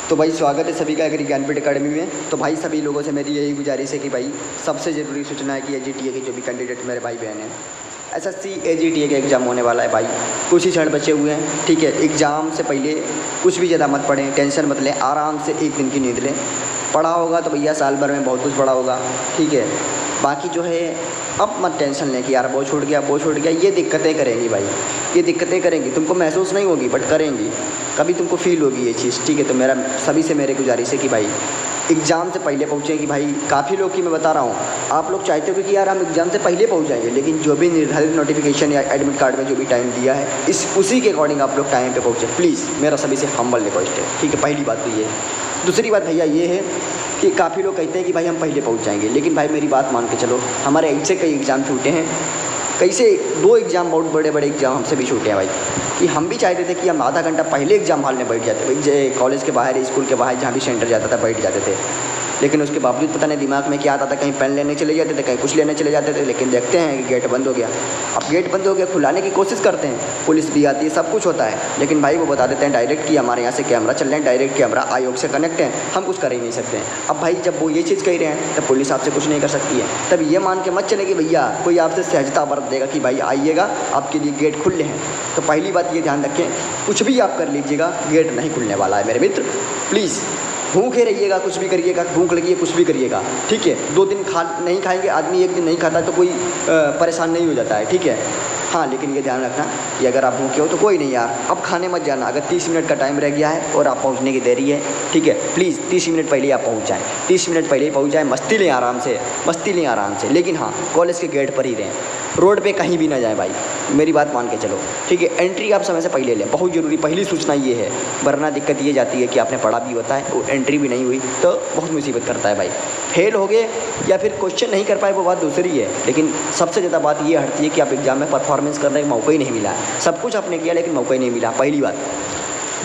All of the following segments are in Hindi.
तो भाई स्वागत है सभी का एग्री ज्ञानपीठ अकेडमी में। तो भाई सभी लोगों से मेरी यही गुजारिश है कि भाई सबसे ज़रूरी सूचना है कि एजीटीए के जो भी कैंडिडेट मेरे भाई बहन हैं, एसएससी एजीटीए का एग्ज़ाम होने वाला है भाई। कुछ ही क्षण बचे हुए हैं, ठीक है। एग्ज़ाम से पहले कुछ भी ज़्यादा मत पढ़ें, टेंशन मत लें, आराम से एक दिन की नींद लें। पढ़ा होगा तो भैया साल भर में बहुत कुछ पढ़ा होगा, ठीक है। बाकी जो है अब मत टेंशन लें कि यार वो छूट गया वो छूट गया। ये दिक्कतें करेंगी भाई, ये दिक्कतें करेंगी, तुमको महसूस नहीं होगी बट करेंगी, कभी तुमको फील होगी ये चीज़, ठीक है। तो मेरा सभी से मेरे गुजारिश है कि भाई एग्ज़ाम से पहले पहुँचें। कि भाई काफ़ी लोग की मैं बता रहा हूँ, आप लोग चाहते हो कि यार हम एग्ज़ाम से पहले पहुँच जाएंगे, लेकिन जो भी निर्धारित नोटिफिकेशन या एडमिट कार्ड में जो भी टाइम दिया है उसी के अकॉर्डिंग आप लोग टाइम पे पहुँचे प्लीज़। मेरा सभी से हम्बल रिक्वेस्ट है, ठीक है। पहली बात तो ये है। दूसरी बात भैया ये है कि काफ़ी लोग कहते हैं कि भाई हम पहले पहुँच जाएंगे, लेकिन भाई मेरी बात मान के चलो, हमारे ऐसे कई एग्ज़ाम छूटे हैं, कैसे 2 एग्ज़ाम बहुत बड़े बड़े एग्ज़ाम हमसे भी छूटे हैं भाई, कि हम भी चाहते थे कि हम आधा घंटा पहले एग्ज़ाम हॉल में बैठ जाते भाई, कॉलेज के बाहर स्कूल के बाहर जहाँ भी सेंटर जाता था बैठ जाते थे। लेकिन उसके बावजूद पता नहीं दिमाग में क्या आता था, कहीं पेन लेने चले जाते थे, कहीं कुछ लेने चले जाते थे। लेकिन देखते हैं कि गेट बंद हो गया। अब गेट बंद हो गया, खुलाने की कोशिश करते हैं, पुलिस भी आती है, सब कुछ होता है, लेकिन भाई वो बता देते हैं डायरेक्ट कि हमारे यहाँ से कैमरा चल रहे हैं, डायरेक्ट कैमरा आयोग से कनेक्ट है, हम कुछ कर ही नहीं सकते हैं। अब भाई जब वो ये चीज़ कह रहे हैं तब पुलिस आपसे कुछ नहीं कर सकती है। तब ये मान के मत चले कि भैया कोई आपसे सहजता बरत देगा कि भाई आइएगा आपके लिए गेट खुले हैं। तो पहली बात ये ध्यान रखें, कुछ भी आप कर लीजिएगा, गेट नहीं खुलने वाला है मेरे मित्र। प्लीज़ भूखे रहिएगा, कुछ भी करिएगा, भूख लगी है कुछ भी करिएगा, ठीक है। 2 दिन नहीं खाएंगे, आदमी 1 दिन नहीं खाता तो कोई परेशान नहीं हो जाता है, ठीक है। हाँ, लेकिन ये ध्यान रखना कि अगर आप भूखे हो तो कोई नहीं यार, अब खाने मत जाना। अगर 30 मिनट का टाइम रह गया है और आप पहुंचने की देरी है, ठीक है, प्लीज़ 30 मिनट पहले आप पहुंच जाएँ, 30 मिनट पहले ही पहुंच जाएँ। मस्ती लें आराम से, मस्ती लें आराम से, लेकिन हाँ कॉलेज के गेट पर ही रहें, रोड पे कहीं भी ना जाएं भाई, मेरी बात मान के चलो, ठीक है। एंट्री आप समय से पहले लें, बहुत ज़रूरी पहली सूचना ये है, वरना दिक्कत ये जाती है कि आपने पढ़ा भी होता है और एंट्री भी नहीं हुई तो बहुत मुसीबत करता है भाई। फेल हो गए या फिर क्वेश्चन नहीं कर पाए वो बात दूसरी है, लेकिन सबसे ज़्यादा बात ये हटती है कि आप एग्ज़ाम में परफॉर्मेंस करने का मौका ही नहीं मिला। सब कुछ आपने किया लेकिन मौका ही नहीं मिला, पहली बात।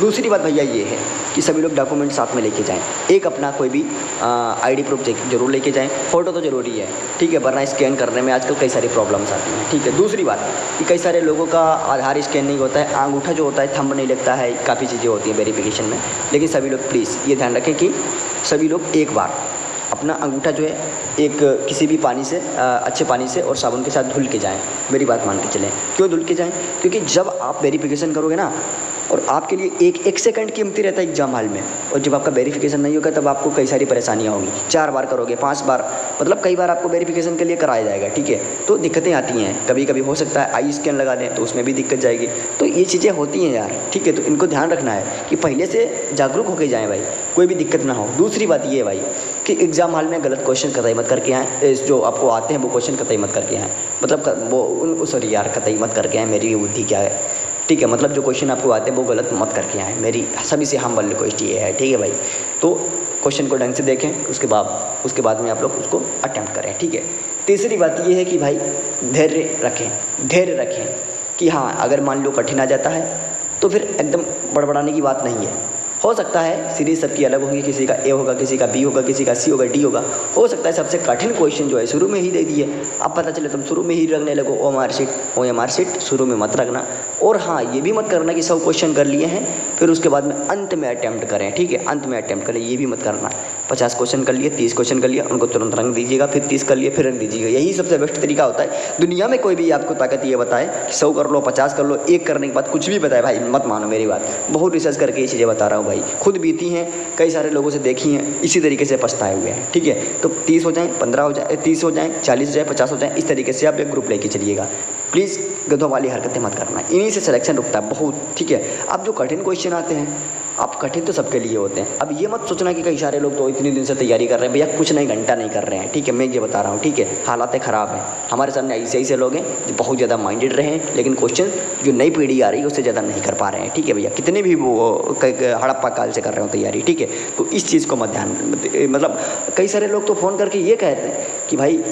दूसरी बात भैया ये है कि सभी लोग डॉक्यूमेंट साथ में लेके जाएं। एक अपना कोई भी आईडी प्रूफ जरूर लेके जाएं, फ़ोटो तो ज़रूरी है, ठीक है, वरना स्कैन करने में आजकल कई सारी प्रॉब्लम्स आती हैं, ठीक है। दूसरी बात कि कई सारे लोगों का आधार स्कैन नहीं होता है, अंगूठा जो होता है थंब नहीं लगता है, काफ़ी चीज़ें होती हैं वेरिफिकेशन में। लेकिन सभी लोग प्लीज़ ये ध्यान रखें कि सभी लोग एक बार अपना अंगूठा जो है एक किसी भी पानी से अच्छे पानी से और साबुन के साथ धुल के जाएँ, मेरी बात मान के चलें। क्यों धुल के जाएँ? क्योंकि जब आप वेरिफिकेशन करोगे ना, और आपके लिए एक सेकंड कीमती रहता है एग्जाम हॉल में, और जब आपका वेरिफिकेशन नहीं होगा तब आपको कई सारी परेशानियां होंगी। 4 बार करोगे, 5 बार, मतलब कई बार आपको वेरिफिकेशन के लिए कराया जाएगा, ठीक है। तो दिक्कतें आती हैं, कभी कभी हो सकता है आई स्कैन लगा दें तो उसमें भी दिक्कत जाएगी। तो ये चीज़ें होती हैं यार, ठीक है। तो इनको ध्यान रखना है कि पहले से जागरूक होकर जाएँ भाई, कोई भी दिक्कत ना हो। दूसरी बात ये है भाई कि एग्ज़ाम हॉल में गलत क्वेश्चन कतई मत करके आएँ, जो आपको आते हैं वो क्वेश्चन कतई मत करके आएँ, मतलब वो सॉरी यार कतई मत करके आएँ, मेरी बुद्धि क्या है, ठीक है। मतलब जो क्वेश्चन आपको आते हैं वो गलत मत करके आएँ, मेरी सभी से हम्बल रिक्वेस्ट ये है, ठीक है भाई। तो क्वेश्चन को ढंग से देखें, उसके बाद में आप लोग उसको अटेम्प्ट करें, ठीक है। तीसरी बात ये है कि भाई धैर्य रखें कि हाँ अगर मान लो कठिन आ जाता है तो फिर एकदम बड़बड़ाने की बात नहीं है। हो सकता है सीरीज सबकी अलग होगी, किसी का ए होगा, किसी का बी होगा, किसी का सी होगा, डी होगा। हो सकता है सबसे कठिन क्वेश्चन जो है शुरू में ही दे दिए, अब पता चले तुम शुरू में ही रखने लगो OMR शीट शुरू में मत रखना। और हाँ ये भी मत करना कि 100 क्वेश्चन कर लिए हैं फिर उसके बाद में अंत में अटैम्प्ट करें, ठीक है, अंत में अटैम्प्ट करें, ये भी मत करना। 50 क्वेश्चन कर लिए, 30 क्वेश्चन कर लिया, उनको तुरंत रंग दीजिएगा, फिर 30 कर लिए फिर रंग दीजिएगा, यही सबसे बेस्ट तरीका होता है। दुनिया में कोई भी आपको ताकत ये बताए कि 100 कर लो, 50 कर लो, 1 करने के बाद कुछ भी बताए भाई मत मानो मेरी बात। बहुत रिसर्च करके ये चीज़ें बता रहा हूँ भाई, खुद बीती हैं, कई सारे लोगों से देखी हैं, इसी तरीके से पछताए हुए हैं, ठीक है। तो 30 हो जाएँ, 15 हो जाए, 30 हो जाएँ, 40 हो जाए, 50 हो जाए, इस तरीके से आप एक ग्रुप लेके चलिएगा। प्लीज़ गधों वाली हरकतें मत करना, इन्हीं से सिलेक्शन रुकता है बहुत, ठीक है। अब जो कठिन क्वेश्चन आते हैं, अब कठिन तो सबके लिए होते हैं। अब ये मत सोचना कि कई सारे लोग तो इतने दिन से तैयारी कर रहे हैं, भैया कुछ नहीं, घंटा नहीं कर रहे हैं, ठीक है, मैं ये बता रहा हूँ, ठीक है। हालातें ख़राब हैं, हमारे सामने ऐसे लोग हैं जो बहुत ज़्यादा माइंडेड रहे हैं, लेकिन क्वेश्चन जो नई पीढ़ी आ रही है उससे ज़्यादा नहीं कर पा रहे हैं, ठीक है भैया, कितने भी वो हड़प्पा काल से कर रहे हो तैयारी, ठीक है। तो इस चीज़ को मत ध्यान, मतलब कई सारे लोग तो फ़ोन करके ये कहते हैं कि भाई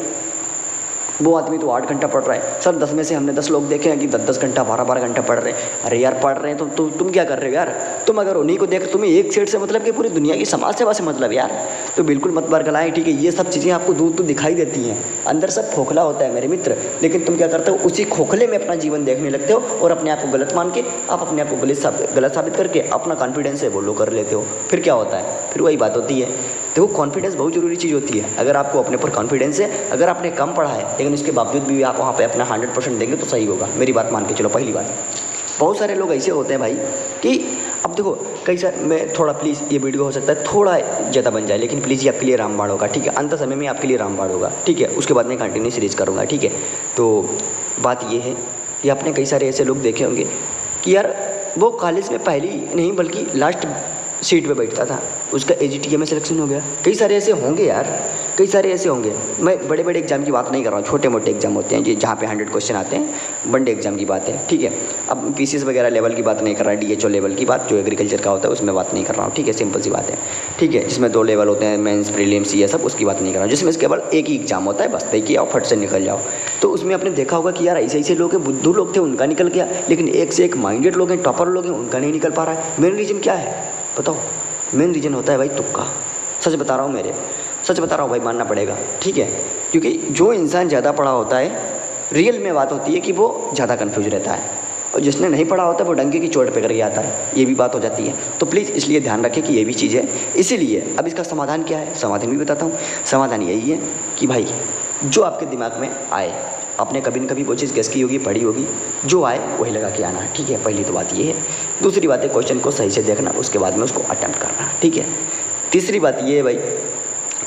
वो आदमी तो 8 घंटा पढ़ रहा है। सर 10 में से हमने 10 लोग देखे हैं कि 10 घंटा 12 घंटा पढ़ रहे हैं। अरे यार पढ़ रहे हैं तो तुम क्या कर रहे हो यार, तुम अगर उन्हीं को देख, तुम्हें एक सेट से मतलब कि पूरी दुनिया की समाज सेवा से मतलब यार, तो बिल्कुल मत बरगलाएं, ठीक है। ये सब चीज़ें आपको दूर तो दिखाई देती हैं, अंदर सब खोखला होता है मेरे मित्र, लेकिन तुम क्या करते हो, उसी खोखले में अपना जीवन देखने लगते हो और अपने आप को गलत मान के, आप अपने आप को गलत साबित करके अपना कॉन्फिडेंस है वो लो कर लेते हो। फिर क्या होता है, फिर वही बात होती है। देखो कॉन्फिडेंस बहुत ज़रूरी चीज़ होती है। अगर आपको अपने पर कॉन्फिडेंस है, अगर आपने कम पढ़ा है लेकिन उसके बावजूद भी आप वहाँ पे अपना 100% देंगे तो सही होगा, मेरी बात मान के चलो। पहली बात, बहुत सारे लोग ऐसे होते हैं भाई कि अब देखो कई सारे, मैं थोड़ा प्लीज़, ये वीडियो हो सकता है थोड़ा ज़्यादा बन जाए, लेकिन प्लीज़ ये आपके लिए रामबाण होगा, ठीक है। अंत समय में आपके लिए रामबाण होगा, ठीक है। उसके बाद मैं कंटिन्यू सीरीज करूँगा, ठीक है। तो बात ये है कि आपने कई सारे ऐसे लोग देखे होंगे कि यार वो कॉलेज में पहली नहीं बल्कि लास्ट सीट पे बैठता था, उसका AGTA में सिलेक्शन हो गया। कई सारे ऐसे होंगे यार, कई सारे ऐसे होंगे। मैं बड़े बड़े एग्जाम की बात नहीं कर रहा हूँ, छोटे मोटे एग्जाम होते हैं जी जहाँ पे 100 क्वेश्चन आते हैं, वनडे एग्जाम की बात है, ठीक है। अब PCS वगैरह लेवल की बात नहीं कर रहा, DHO लेवल की बात जो एग्रीकल्चर का होता है उसमें बात नहीं कर रहा हूँ, ठीक है। सिंपल सी बात है, ठीक है। जिसमें 2 लेवल होते हैं, मेंस प्रीलिम्स ये सब, उसकी बात नहीं कर रहा हूँ। जिसमें केवल एक ही एग्जाम होता है, बस तय किया और फट से निकल जाओ। तो उसमें आपने देखा होगा कि यार ऐसे ऐसे लोग हैं, बुद्धू लोग थे, उनका निकल गया, लेकिन एक से एक माइंडेड लोग हैं, टॉपर लोग हैं, उनका नहीं निकल पा रहा है। मेन रीज़न क्या है बताओ? मेन रीज़न होता है भाई तुक्का। सच बता रहा हूँ, सच बता रहा हूँ भाई, मानना पड़ेगा, ठीक है। क्योंकि जो इंसान ज़्यादा पढ़ा होता है, रियल में बात होती है कि वो ज़्यादा कन्फ्यूज रहता है, और जिसने नहीं पढ़ा होता है वो डंके की चोट पे करके आता है, ये भी बात हो जाती है। तो प्लीज़ इसलिए ध्यान रखें कि ये भी चीज़ है। इसीलिए अब इसका समाधान क्या है, समाधान भी बताता हूँ। समाधान यही है कि भाई जो आपके दिमाग में आए, आपने कभी न कभी वो चीज़ गेस की होगी, पढ़ी होगी, जो आए वही लगा के आना, ठीक है। पहली तो बात ये है। दूसरी बात है क्वेश्चन को सही से देखना, उसके बाद में उसको अटेम्प्ट करना, ठीक है। तीसरी बात ये है भाई,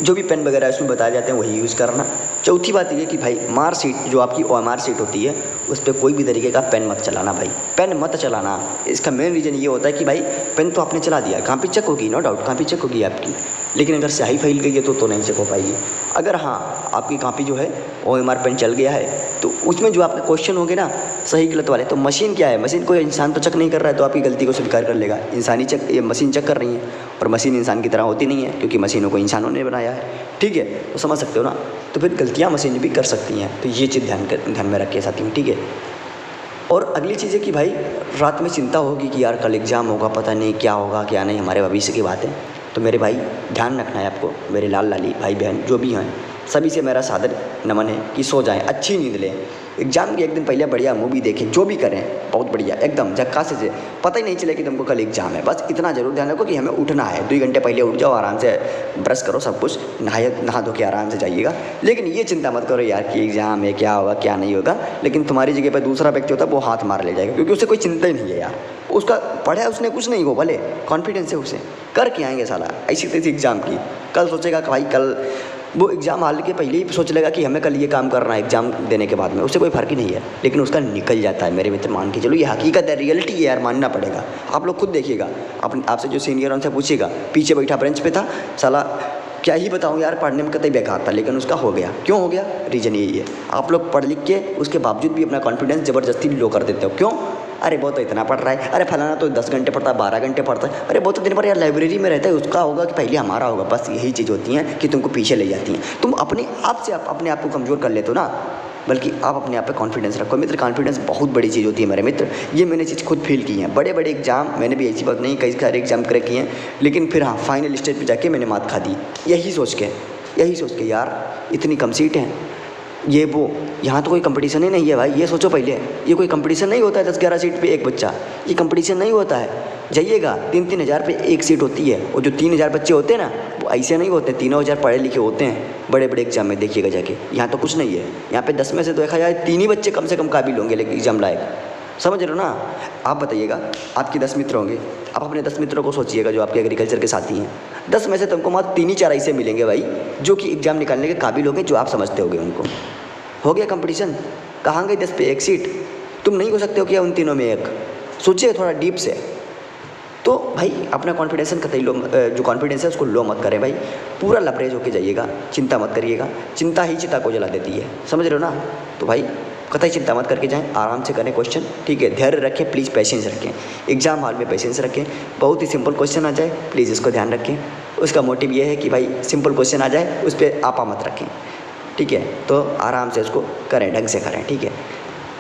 जो भी पेन वगैरह इसमें बताए जाते हैं वही यूज़ करना। चौथी बात ये कि भाई मार्कशीट जो आपकी OMR शीट होती है उस पर कोई भी तरीके का पेन मत चलाना भाई, पेन मत चलाना। इसका मेन रीज़न ये होता है कि भाई पेन तो आपने चला दिया, कॉपी चेक होगी, नो डाउट कॉपी चेक होगी आपकी, लेकिन अगर स्याही फैल गई है तो नहीं चेक हो पाएगी। अगर हाँ आपकी कॉपी जो है OMR पेन चल गया है तो उसमें जो आपके क्वेश्चन होंगे ना सही गलत वाले, तो मशीन क्या है, मशीन कोई इंसान तो चेक नहीं कर रहा है, तो आपकी गलती को स्वीकार कर लेगा। इंसानी चेक, ये मशीन चेक कर रही है, और मशीन इंसान की तरह होती नहीं है क्योंकि मशीनों को इंसानों ने बनाया है, ठीक है। तो समझ सकते हो ना, तो फिर गलतियाँ मशीन भी कर सकती हैं, तो ये चीज़ ध्यान में रखिए साथी में, ठीक है। और अगली चीज़ है कि भाई रात में चिंता होगी कि यार कल एग्ज़ाम होगा, पता नहीं क्या होगा क्या नहीं, हमारे भविष्य की बात है। तो मेरे भाई ध्यान रखना है आपको, मेरे लाल लाली भाई बहन जो भी हैं, सभी से मेरा सादर नमन है कि सो जाएं, अच्छी नींद लें, एग्जाम के एक दिन पहले बढ़िया मूवी देखें, जो भी करें बहुत बढ़िया एकदम झक्कासे से, पता ही नहीं चले कि तुमको कल एग्जाम है। बस इतना जरूर ध्यान रखो कि हमें उठना है, 2 घंटे पहले उठ जाओ, आराम से ब्रश करो, सब कुछ नहा धो के आराम से जाइएगा। लेकिन ये चिंता मत करो यार कि एग्जाम है क्या होगा क्या नहीं होगा, लेकिन तुम्हारी जगह पर दूसरा व्यक्ति होता है वो हाथ मार ले जाएगा, क्योंकि उसे कोई चिंता ही नहीं है यार, उसका पढ़ा है उसने, कुछ नहीं हो, भले कॉन्फिडेंस है उसे, करके आएंगे साला ऐसी तैसी एग्जाम की। कल सोचेगा कि भाई कल वो एग्ज़ाम हाल के पहले ही सोच लेगा कि हमें कल ये काम करना है, एग्ज़ाम देने के बाद में उससे कोई फ़र्क ही नहीं है, लेकिन उसका निकल जाता है मेरे मित्र, मान के चलो ये हकीकत है, रियलिटी है यार, मानना पड़ेगा। आप लोग खुद देखिएगा, आपसे जो सीनियर उनसे पूछिएगा, पीछे बैठा बेंच पे था साला, क्या ही बताऊँ यार, पढ़ने में कतई बेकार था, लेकिन उसका हो गया। क्यों हो गया? रीज़न यही है, आप लोग पढ़ लिख के उसके बावजूद भी अपना कॉन्फिडेंस ज़बरदस्ती लो कर देते हो। क्यों? अरे वो तो इतना पढ़ रहा है, अरे फलाना तो 10 घंटे पढ़ता है, 12 घंटे पढ़ता है, अरे वो तो दिन भर यार लाइब्रेरी में रहता है, उसका होगा कि पहले हमारा होगा। बस यही चीज़ होती हैं कि तुमको पीछे ले जाती हैं। तुम अपने आप से अपने आप को कमज़ोर कर लेते हो ना, बल्कि आप अपने आप पे कॉन्फिडेंस रखो मित्र। कॉन्फिडेंस बहुत बड़ी चीज़ होती है मेरे मित्र, ये मैंने चीज़ खुद फील की है। बड़े बड़े एग्जाम मैंने भी ऐसी बात नहीं, कई सारे एग्जाम क्रैक किए हैं, लेकिन फिर हाँ फाइनल स्टेज पे जाके मैंने मात खा दी, यही सोच के यार इतनी कम सीट हैं, ये वो, यहाँ तो कोई कंपटीशन ही नहीं है भाई। ये सोचो पहले, ये कोई कंपटीशन नहीं होता है 10-11 सीट पे एक बच्चा, ये कंपटीशन नहीं होता है। जाइएगा 3-3 हज़ार पे एक सीट होती है, और जो 3,000 बच्चे होते हैं ना वो ऐसे नहीं होते, 3,000 पढ़े लिखे होते हैं बड़े बड़े एग्जाम में, देखिएगा जाके। यहाँ तो कुछ नहीं है, यहाँ पे 10 में से तो देखा जाए 3 ही बच्चे कम से कम काबिल होंगे लेकिन एग्जाम लायक, समझ रहे हो ना। आप बताइएगा, आपके 10 मित्र होंगे, आप अपने 10 मित्रों को सोचिएगा जो आपके एग्रीकल्चर के साथी हैं, 10 में से तुमको मात्र 3 ही 4 ऐसे मिलेंगे भाई जो कि एग्जाम निकालने के काबिल होंगे, जो आप समझते होंगे उनको। हो गया कंपटीशन, कहाँ गई 10 पे 1 सीट, तुम नहीं हो सकते हो क्या उन तीनों में एक? सोचिए थोड़ा डीप से। तो भाई अपना कॉन्फिडेंस कतई लो, जो कॉन्फिडेंस है उसको लो मत करें भाई, पूरा लबरेज होके जाइएगा, चिंता मत करिएगा, चिंता ही चिता को जला देती है, समझ रहे हो ना। तो भाई कतई चिंता मत करके जाएं, आराम से करें क्वेश्चन, ठीक है। धैर्य रखें प्लीज़, पेशेंस रखें, एग्जाम हॉल में पेशेंस रखें। बहुत ही सिंपल क्वेश्चन आ जाए प्लीज़ इसको ध्यान रखें, उसका मोटिव ये है कि भाई सिंपल क्वेश्चन आ जाए, उस पर आपा मत रखें, ठीक है। तो आराम से उसको करें, ढंग से करें, ठीक है।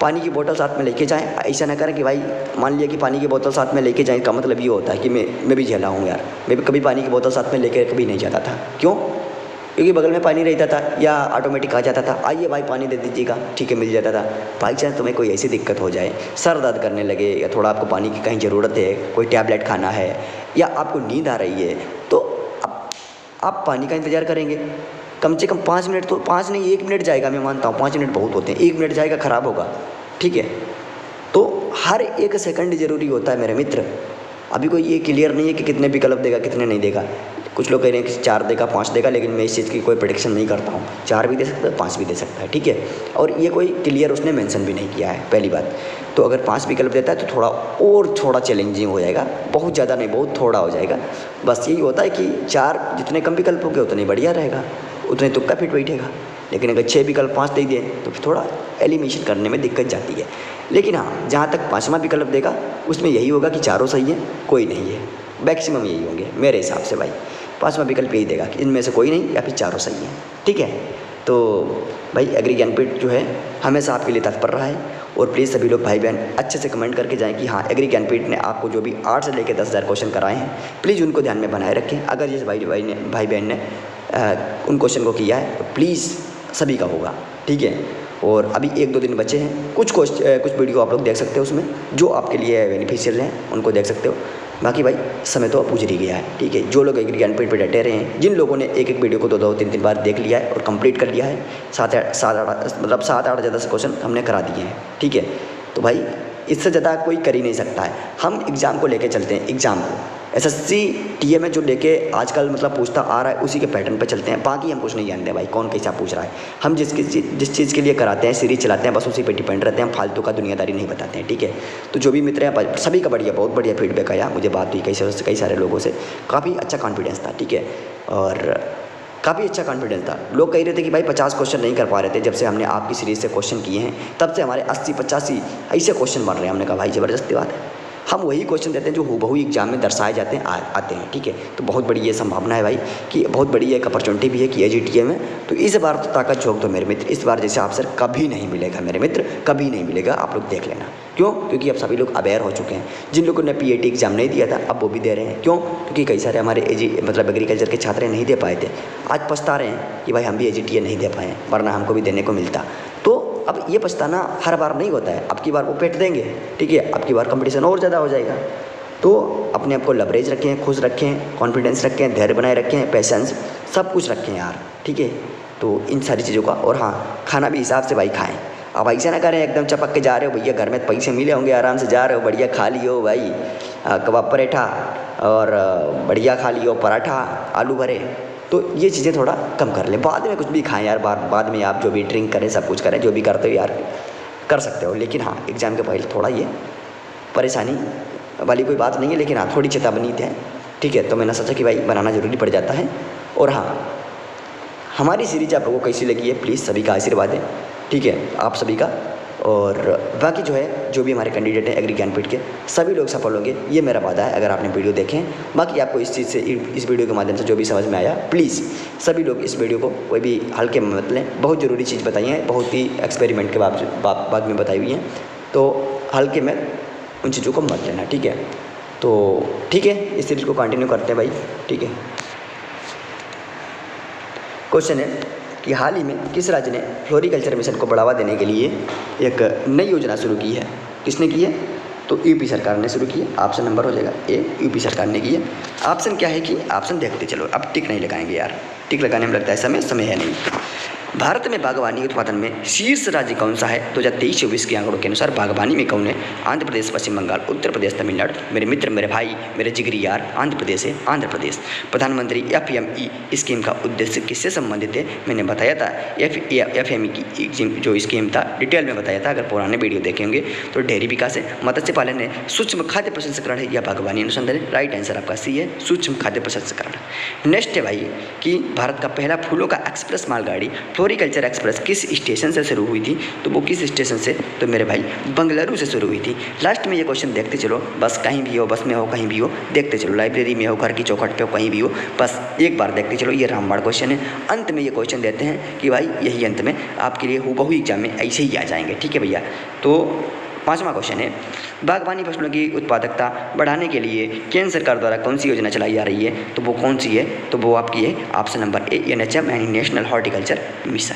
पानी की बोतल साथ में लेके जाएं। ऐसा ना करें कि भाई मान लिया कि पानी की बोतल साथ में लेके जाएं, का मतलब ये होता है कि मैं भी झेला हूँ यार। मैं भी कभी पानी की बोतल साथ में लेके कभी नहीं जाता था। क्यों? क्योंकि बगल में पानी रहता था या ऑटोमेटिक आ जाता था, आइए भाई पानी दे दीजिएगा, ठीक है मिल जाता था। बाई चांस तुम्हें कोई ऐसी दिक्कत हो जाए, सर दर्द करने लगे या थोड़ा आपको पानी की कहीं ज़रूरत है, कोई टैबलेट खाना है या आपको नींद आ रही है, तो आप पानी का इंतज़ार करेंगे। कम से कम 5 मिनट, तो 5 नहीं 1 मिनट जाएगा, मैं मानता हूँ 5 मिनट बहुत होते हैं, 1 मिनट जाएगा ख़राब होगा, ठीक है। तो हर 1 सेकंड ज़रूरी होता है मेरे मित्र। अभी कोई ये क्लियर नहीं है कि कितने विकल्प देगा कितने नहीं देगा। कुछ लोग कह रहे हैं कि 4 देगा 5 देगा, लेकिन मैं इस चीज़ की कोई प्रेडिक्शन नहीं करता हूँ। 4 भी दे सकता है, 5 भी दे सकता है, ठीक है। और ये कोई क्लियर उसने मेंशन भी नहीं किया है, पहली बात। तो अगर 5 विकल्प देता है तो थोड़ा चैलेंजिंग हो जाएगा, बहुत ज़्यादा नहीं, बहुत थोड़ा हो जाएगा। बस यही होता है कि 4 जितने कम विकल्प होंगे उतने बढ़िया रहेगा, उतने तुक्का फिट बैठेगा। लेकिन अगर 6 विकल्प 5 दे दिए तो फिर थोड़ा एलिमिनेशन करने में दिक्कत जाती है। लेकिन हाँ, जहाँ तक 5वां विकल्प देगा उसमें यही होगा कि चारों सही है, कोई नहीं है, मैक्सिमम यही होंगे मेरे हिसाब से भाई। 5वां विकल्प यही देगा कि इनमें से कोई नहीं या फिर चारों सही है, ठीक है। तो भाई एग्री ज्ञानपीठ जो है हमेशा आपके लिए तत्पर रहा है। और प्लीज़ सभी लोग भाई बहन अच्छे से कमेंट करके जाएं कि हाँ एग्री ज्ञानपीठ ने आपको जो भी 8 से लेकर 10,000 क्वेश्चन कराए हैं, प्लीज़ उनको ध्यान में बनाए रखें। अगर जिस भाई बहन ने उन क्वेश्चन को किया है तो प्लीज़ सभी का होगा, ठीक है। और अभी 1-2 दिन बचे हैं, कुछ वीडियो आप लोग देख सकते हो उसमें जो आपके लिए बेनिफिशियल हैं, उनको देख सकते हो। बाकी भाई समय तो अब गुजर ही गया है, ठीक है। जो लोग एग्री ज्ञानपीठ पे डटे रहे हैं, जिन लोगों ने एक वीडियो को 2-2 3-3 बार देख लिया है और कंप्लीट कर लिया है, 7-8 ज़्यादा से क्वेश्चन हमने करा दिए हैं, ठीक है। तो भाई इससे ज़्यादा कोई कर ही नहीं सकता है। हम एग्ज़ाम को लेके चलते हैं, एग्ज़ाम को SSC टीए में जो लेके आजकल मतलब पूछता आ रहा है उसी के पैटर्न पे चलते हैं। बाकी हम कुछ नहीं जानते भाई कौन कैसा पूछ रहा है। हम जिस चीज़ के लिए कराते हैं, सीरीज चलाते हैं, बस उसी पे डिपेंड रहते हैं। हम फालतू का दुनियादारी नहीं बताते हैं, ठीक है। तो जो भी मित्र हैं सभी का बहुत बढ़िया फीडबैक आया, मुझे बात हुई कई सारे लोगों से, काफ़ी अच्छा कॉन्फिडेंस था, ठीक है। और काफ़ी अच्छा कॉन्फिडेंस था। लोग कह रहे थे कि भाई 50 क्वेश्चन नहीं कर पा रहे थे, जब से हमने आपकी सीरीज़ से क्वेश्चन किए हैं तब से हमारे 80-85 ऐसे क्वेश्चन बन रहे हैं। हमने कहा भाई ज़बरदस्ती बात है, हम वही क्वेश्चन देते हैं जो हूबहू एग्जाम में दर्शाए जाते हैं आते हैं, ठीक है। तो बहुत बड़ी ये संभावना है भाई कि बहुत बड़ी एक अपॉर्चुनिटी भी है कि AGTA में। तो इस बार तो ताकत झोंक दो मेरे मित्र, इस बार जैसे अवसर कभी नहीं मिलेगा मेरे मित्र, कभी नहीं मिलेगा। आप लोग देख लेना। क्यों? क्योंकि अब सभी लोग अवेयर हो चुके हैं। जिन लोगों ने PAT एग्जाम नहीं दिया था अब वो भी दे रहे हैं। क्यों? क्योंकि कई सारे हमारे एग्रीकल्चर के छात्र नहीं दे पाए थे, आज पछता रहे हैं कि भाई हम भी AGTA नहीं दे पाए, वरना हमको भी देने को मिलता। तो अब ये पछताना हर बार नहीं होता है, अब की बार वो पेट देंगे, ठीक है। अब की बार कंपटीशन और ज़्यादा हो जाएगा। तो अपने आप को लवरेज रखें, खुश रखें, कॉन्फिडेंस रखें, धैर्य बनाए रखें, पेशेंस सब कुछ रखें यार, ठीक है। तो इन सारी चीज़ों का, और हाँ खाना भी हिसाब से भाई खाएं। अब ऐसा ना करें एकदम चपक के जा रहे हो भैया, घर में पैसे मिले होंगे, आराम से जा रहे हो, बढ़िया खा लियो भाई, कबाब पराठा और बढ़िया खा लियो पराठा आलू भरे। तो ये चीज़ें थोड़ा कम कर लें, बाद में कुछ भी खाएं यार, बाद में आप जो भी ड्रिंक करें, सब कुछ करें, जो भी करते हो यार कर सकते हो। लेकिन हाँ एग्ज़ाम के पहले थोड़ा ये परेशानी वाली कोई बात नहीं है, लेकिन हाँ थोड़ी चेतावनी है, ठीक है। तो मैंने सोचा कि भाई बनाना ज़रूरी पड़ जाता है। और हाँ हमारी सीरीज आप लोगों को कैसी लगी है, प्लीज़ सभी का आशीर्वाद है, ठीक है, आप सभी का। और बाकी जो है जो भी हमारे कैंडिडेट हैं एग्री ज्ञानपीठ के, सभी लोग सफल होंगे, ये मेरा वादा है अगर आपने वीडियो देखें। बाकी आपको इस चीज़ से, इस वीडियो के माध्यम से जो भी समझ में आया, प्लीज़ सभी लोग इस वीडियो को कोई भी हल्के में मत लें। बहुत ज़रूरी चीज़ बताई है, बहुत ही एक्सपेरिमेंट के बाद में बताई हुई हैं, तो हल्के में उन चीज़ों को मत लेना, ठीक है। तो ठीक है, इस सीरीज को कंटिन्यू करते हैं भाई, ठीक है। क्वेश्चन है कि हाल ही में किस राज्य ने फ्लोरिकल्चर मिशन को बढ़ावा देने के लिए एक नई योजना शुरू की है? किसने की है? तो यूपी सरकार ने शुरू की है। ऑप्शन नंबर हो जाएगा ए, यूपी सरकार ने की है। ऑप्शन क्या है कि ऑप्शन देखते चलो, अब टिक नहीं लगाएंगे यार, टिक लगाने में लगता है समय है नहीं। भारत में बागवानी उत्पादन में शीर्ष राज्य कौन सा है? 2023-24 के आंकड़ों के अनुसार बागवानी में कौन है? आंध्र प्रदेश, पश्चिम बंगाल, उत्तर प्रदेश, तमिलनाडु। मेरे मित्र, मेरे भाई, मेरे जिगरी यार, आंध्र प्रदेश है, आंध्र प्रदेश। प्रधानमंत्री FME स्कीम का उद्देश्य किससे संबंधित है? मैंने बताया था FME की जो स्कीम था डिटेल में बताया था, अगर पुराने वीडियो देखे होंगे तो। डेयरी विकास है, मत्स्य पालन है, सूक्ष्म खाद्य प्रसंस्करण है या बागवानी अनुसंधान है? राइट आंसर आपका सी है, सूक्ष्म खाद्य प्रसंस्करण। नेक्स्ट है भाई कि भारत का पहला फूलों का एक्सप्रेस मालगाड़ी फ्लोरिकल्चर एक्सप्रेस किस स्टेशन से शुरू हुई थी? तो वो किस स्टेशन से? तो मेरे भाई बंगलुरु से शुरू हुई थी। लास्ट में ये क्वेश्चन देखते चलो, बस कहीं भी हो, बस में हो, कहीं भी हो, देखते चलो, लाइब्रेरी में हो, घर की चौखट पे हो, कहीं भी हो, बस एक बार देखते चलो। ये रामबाण क्वेश्चन है। अंत में ये क्वेश्चन देते हैं कि भाई यही अंत में आपके लिए हूबहू एग्जाम में ऐसे ही आ जाएंगे। ठीक है भैया। तो 5वां क्वेश्चन है, बागवानी फसलों की उत्पादकता बढ़ाने के लिए केंद्र सरकार द्वारा कौन सी योजना चलाई जा रही है? तो वो कौन सी है? तो वो आपकी है ऑप्शन नंबर ए, NHM यानी नेशनल हॉर्टिकल्चर मिशन।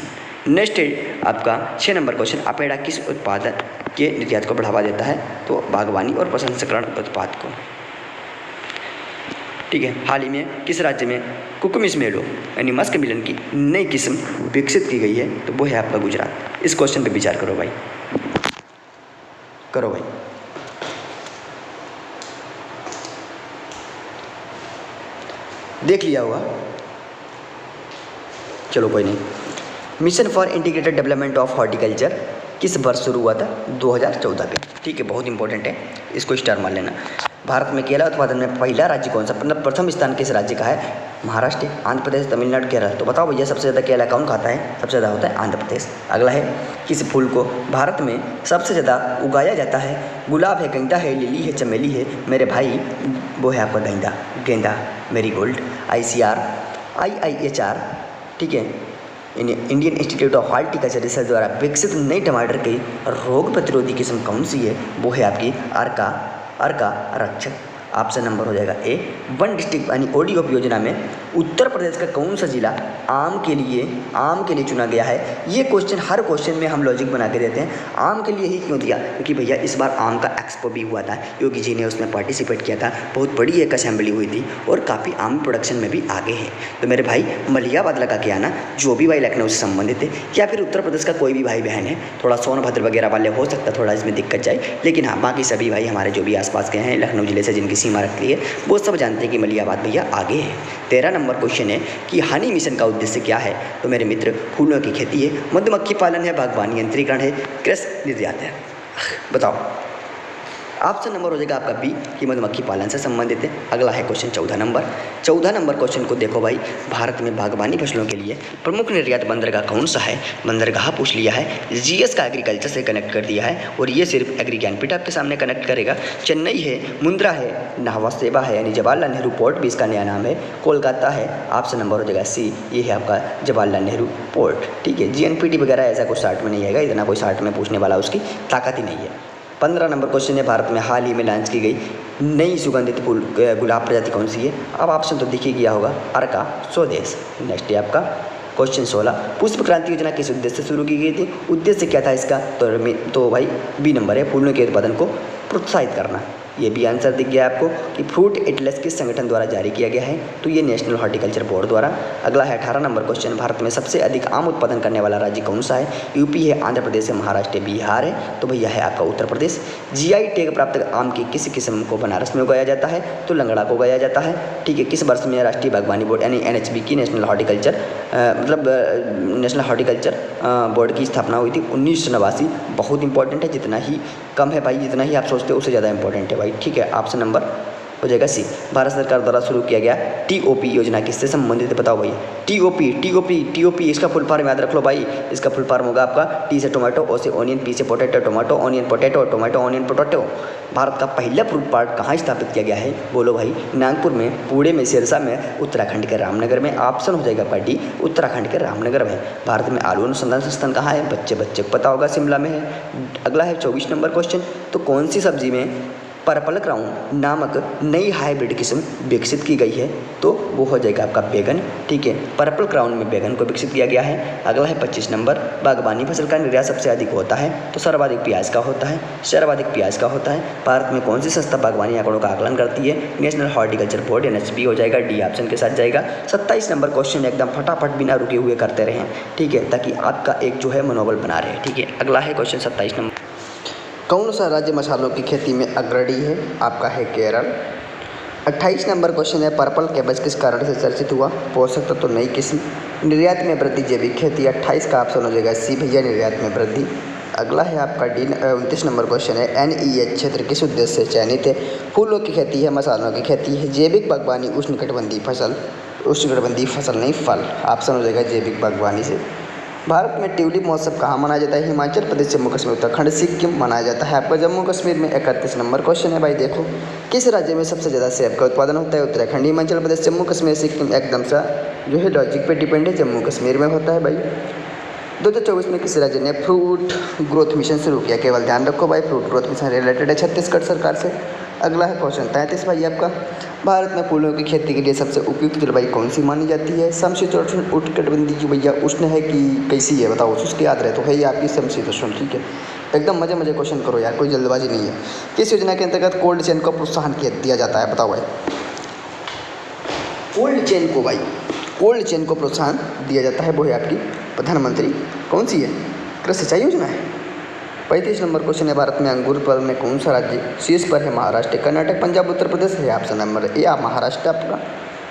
नेक्स्ट है आपका 6 नंबर क्वेश्चन, अपेड़ा किस उत्पादन के निर्यात को बढ़ावा देता है? तो बागवानी और प्रसंस्करण उत्पाद को। ठीक है। हाल ही में किस राज्य में कुकुमिस मेलो यानी मस्क मिलन की नई किस्म विकसित की गई है? तो वो है आपका गुजरात। इस क्वेश्चन पे विचार करो भाई, करो भाई। देख लिया होगा, चलो कोई नहीं। Mission for integrated development of horticulture किस वर्ष शुरू हुआ था? 2014 पे। ठीक है, बहुत इंपॉर्टेंट है, इसको स्टार मान लेना। भारत में केला उत्पादन में पहला राज्य कौन सा, मतलब प्रथम स्थान किस राज्य का है? महाराष्ट्र, आंध्र प्रदेश, तमिलनाडु, केरल। तो बताओ भैया सबसे ज़्यादा केला कौन खाता है? सबसे ज़्यादा होता है आंध्र प्रदेश। अगला है, किस फूल को भारत में सबसे ज़्यादा उगाया जाता है? गुलाब है, गेंदा है, लिली है, चमेली है? मेरे भाई वो है आपका गेंदा, गेंदा, मेरीगोल्ड। ICR IIHR, ठीक है, Indian institute of horticulture research द्वारा विकसित नई टमाटर की रोग प्रतिरोधी किस्म कौन सी है? वो है आपकी अर्का रक्षक। ऑप्शन नंबर हो जाएगा ए। वन डिस्ट्रिक्ट यानी ODOP योजना में उत्तर प्रदेश का कौन सा जिला आम के लिए चुना गया है? ये क्वेश्चन हर क्वेश्चन में हम लॉजिक बना के देते हैं। आम के लिए ही क्यों दिया? क्योंकि भैया इस बार आम का एक्सपो भी हुआ था, योगी जी ने उसमें पार्टिसिपेट किया था, बहुत बड़ी एक असेंबली हुई थी और काफ़ी आम प्रोडक्शन में भी आगे हैं। तो मेरे भाई मलियाबाद लगा के आना, जो भी भाई लखनऊ से संबंधित है या फिर उत्तर प्रदेश का कोई भी भाई बहन है, थोड़ा सोनभद्र वगैरह वाले हो सकता है थोड़ा इसमें दिक्कत जाए, लेकिन हाँ बाकी सभी भाई हमारे जो भी आसपास के हैं लखनऊ जिले से जिनकी सीमा रखती है वो सब जानते हैं कि मलियाबाद भैया आगे है। 13 नंबर क्वेश्चन है कि हनी मिशन का उद्देश्य क्या है? तो मेरे मित्र फूलों की खेती है, मधुमक्खी पालन है, बागवानी यंत्रीकरण है, कृषि निर्यात है। बताओ, ऑप्शन नंबर हो जाएगा आपका बी कि मधुमक्खी पालन से संबंधित है। अगला है क्वेश्चन 14 नंबर क्वेश्चन को देखो भाई, भारत में बागवानी फसलों के लिए प्रमुख निर्यात बंदरगाह कौन सा है? बंदरगाह पूछ लिया है, GS का एग्रीकल्चर से कनेक्ट कर दिया है और ये सिर्फ एग्री ज्ञानपीठ आपके सामने कनेक्ट करेगा। चेन्नई है, मुंद्रा है, नाहवा सेवा है यानी जवाहरलाल नेहरू पोर्ट भी इसका नया नाम है, कोलकाता है। ऑप्शन नंबर हो जाएगा सी, ये है आपका जवाहरलाल नेहरू पोर्ट। ठीक है, GNPT वगैरह ऐसा कुछ शार्ट में नहीं आएगा, इतना कोई शार्ट में पूछने वाला उसकी ताकत ही नहीं है। 15 नंबर क्वेश्चन है, भारत में हाल ही में लॉन्च की गई नई सुगंधित फूल गुलाब प्रजाति कौन सी है? अब ऑप्शन तो दिख ही गया होगा, अर्का स्वदेश। नेक्स्ट है आपका क्वेश्चन 16, पुष्प क्रांति योजना किस उद्देश्य से शुरू की गई थी? उद्देश्य क्या था इसका? तो भाई बी नंबर है, फूलों के उत्पादन को प्रोत्साहित करना। ये भी आंसर दिख गया आपको कि फ्रूट एटलस किस संगठन द्वारा जारी किया गया है? तो ये नेशनल हॉर्टिकल्चर बोर्ड द्वारा। अगला है 18 नंबर क्वेश्चन, भारत में सबसे अधिक आम उत्पादन करने वाला राज्य कौन सा है? यूपी है, आंध्र प्रदेश है, महाराष्ट्र है, बिहार है? तो भैया है आपका उत्तर प्रदेश। GI टैग प्राप्त आम की किस किस्म को बनारस में उगाया जाता है? तो लंगड़ा को उगाया जाता है। ठीक है, किस वर्ष में राष्ट्रीय बागवानी बोर्ड यानी NHB की नेशनल हॉर्टिकल्चर बोर्ड की स्थापना हुई थी? 1989। बहुत इंपॉर्टेंट है, जितना ही कम है भाई, जितना ही आप सोचते हो उससे ज़्यादा इंपॉर्टेंट है भाई। ठीक है, ऑप्शन नंबर हो जाएगा सी। भारत सरकार द्वारा शुरू किया गया TOP योजना किससे संबंधित है? बताओ भैया। TOP इसका फुल फॉर्म याद रख लो भाई, इसका फुल फॉर्म होगा आपका T से टोमेटो, O से ऑनियन, P से potato, tomato onion potato, tomato onion potato. Bharat का पहला फ्रूट पार्क कहाँ स्थापित किया गया है? बोलो भाई। नागपुर में, पुणे में, सिरसा में, उत्तराखंड के रामनगर में। ऑप्शन हो जाएगा आपका डी, उत्तराखंड के रामनगर में। भारत में आलू अनुसंधान संस्थान कहाँ है? बच्चे को पता होगा, शिमला में है। अगला है 24 नंबर क्वेश्चन, तो कौन सी सब्जी में पर्पल क्राउन नामक नई हाइब्रिड किस्म विकसित की गई है? तो वो हो जाएगा आपका बैगन। ठीक है, पर्पल क्राउन में बैगन को विकसित किया गया है। अगला है 25 नंबर, बागवानी फसल का निर्यात सबसे अधिक होता है? तो सर्वाधिक प्याज का होता है। भारत में कौन सी संस्था बागवानी आंकड़ों का आकलन करती है? नेशनल हॉर्टिकल्चर बोर्ड, NHB हो जाएगा, डी ऑप्शन के साथ जाएगा। 27 नंबर क्वेश्चन एकदम फटाफट बिना रुके हुए करते रहें, ठीक है, ताकि आपका एक जो है मनोबल बना रहे। ठीक है, अगला है क्वेश्चन 27 नंबर, कौन सा राज्य मसालों की खेती में अग्रणी है? आपका है केरल। 28 नंबर क्वेश्चन है, पर्पल कैबेज किस कारण से चर्चित हुआ? पोषक तत्व नई किस्म। निर्यात में वृद्धि, जैविक खेती। 28 का ऑप्शन हो जाएगा सी भैया, निर्यात में वृद्धि। अगला है आपका 29 नंबर क्वेश्चन है, NEH क्षेत्र किस उद्देश्य से चयनित है? फूलों की खेती है, मसालों की खेती है, जैविक बागवानी, उष्णकटिबंधीय फसल नहीं फल। ऑप्शन हो जाएगा जैविक बागवानी से। भारत में ट्यूलिप महोत्सव कहाँ मनाया जाता है? हिमाचल प्रदेश, जम्मू कश्मीर, उत्तराखंड, सिक्किम मनाया जाता है। आपका जम्मू कश्मीर में 31 नंबर क्वेश्चन है भाई। देखो, किस राज्य में सबसे ज़्यादा सेब का उत्पादन होता है? उत्तराखंड, हिमाचल प्रदेश, जम्मू कश्मीर, सिक्किम। एकदम सा जो है लॉजिक पे डिपेंड है, जम्मू कश्मीर में होता है भाई। 2024 में किस राज्य ने फ्रूट ग्रोथ मिशन शुरू किया? केवल ध्यान रखो भाई, फ्रूट ग्रोथ मिशन रिलेटेड है छत्तीसगढ़ सरकार से। अगला है क्वेश्चन 33 भाई आपका। भारत में फूलों की खेती के लिए सबसे उपयुक्त जलवायु कौन सी मानी जाती है? समशीतोष्ण, उष्णकटिबंधीय की भैया उष्ण है कि कैसी है बताओ, उसके याद रहे तो है ये आपकी समशीतोष्ण। ठीक है, एकदम मजे मजे क्वेश्चन करो यार, कोई जल्दबाजी नहीं है। किस योजना के अंतर्गत कोल्ड चेन को प्रोत्साहन दिया जाता है? बताओ भाई। कोल्ड चेन को भाई, कोल्ड चेन को प्रोत्साहन दिया जाता है, वो है आपकी प्रधानमंत्री कौन सी है? कृषि सिंचाई योजना है। 35 नंबर क्वेश्चन है। भारत में अंगूर उत्पादन में कौन सा राज्य शीर्ष पर है? महाराष्ट्र, कर्नाटक, पंजाब, उत्तर प्रदेश है ऑप्शन नंबर ए आप महाराष्ट्र आपका।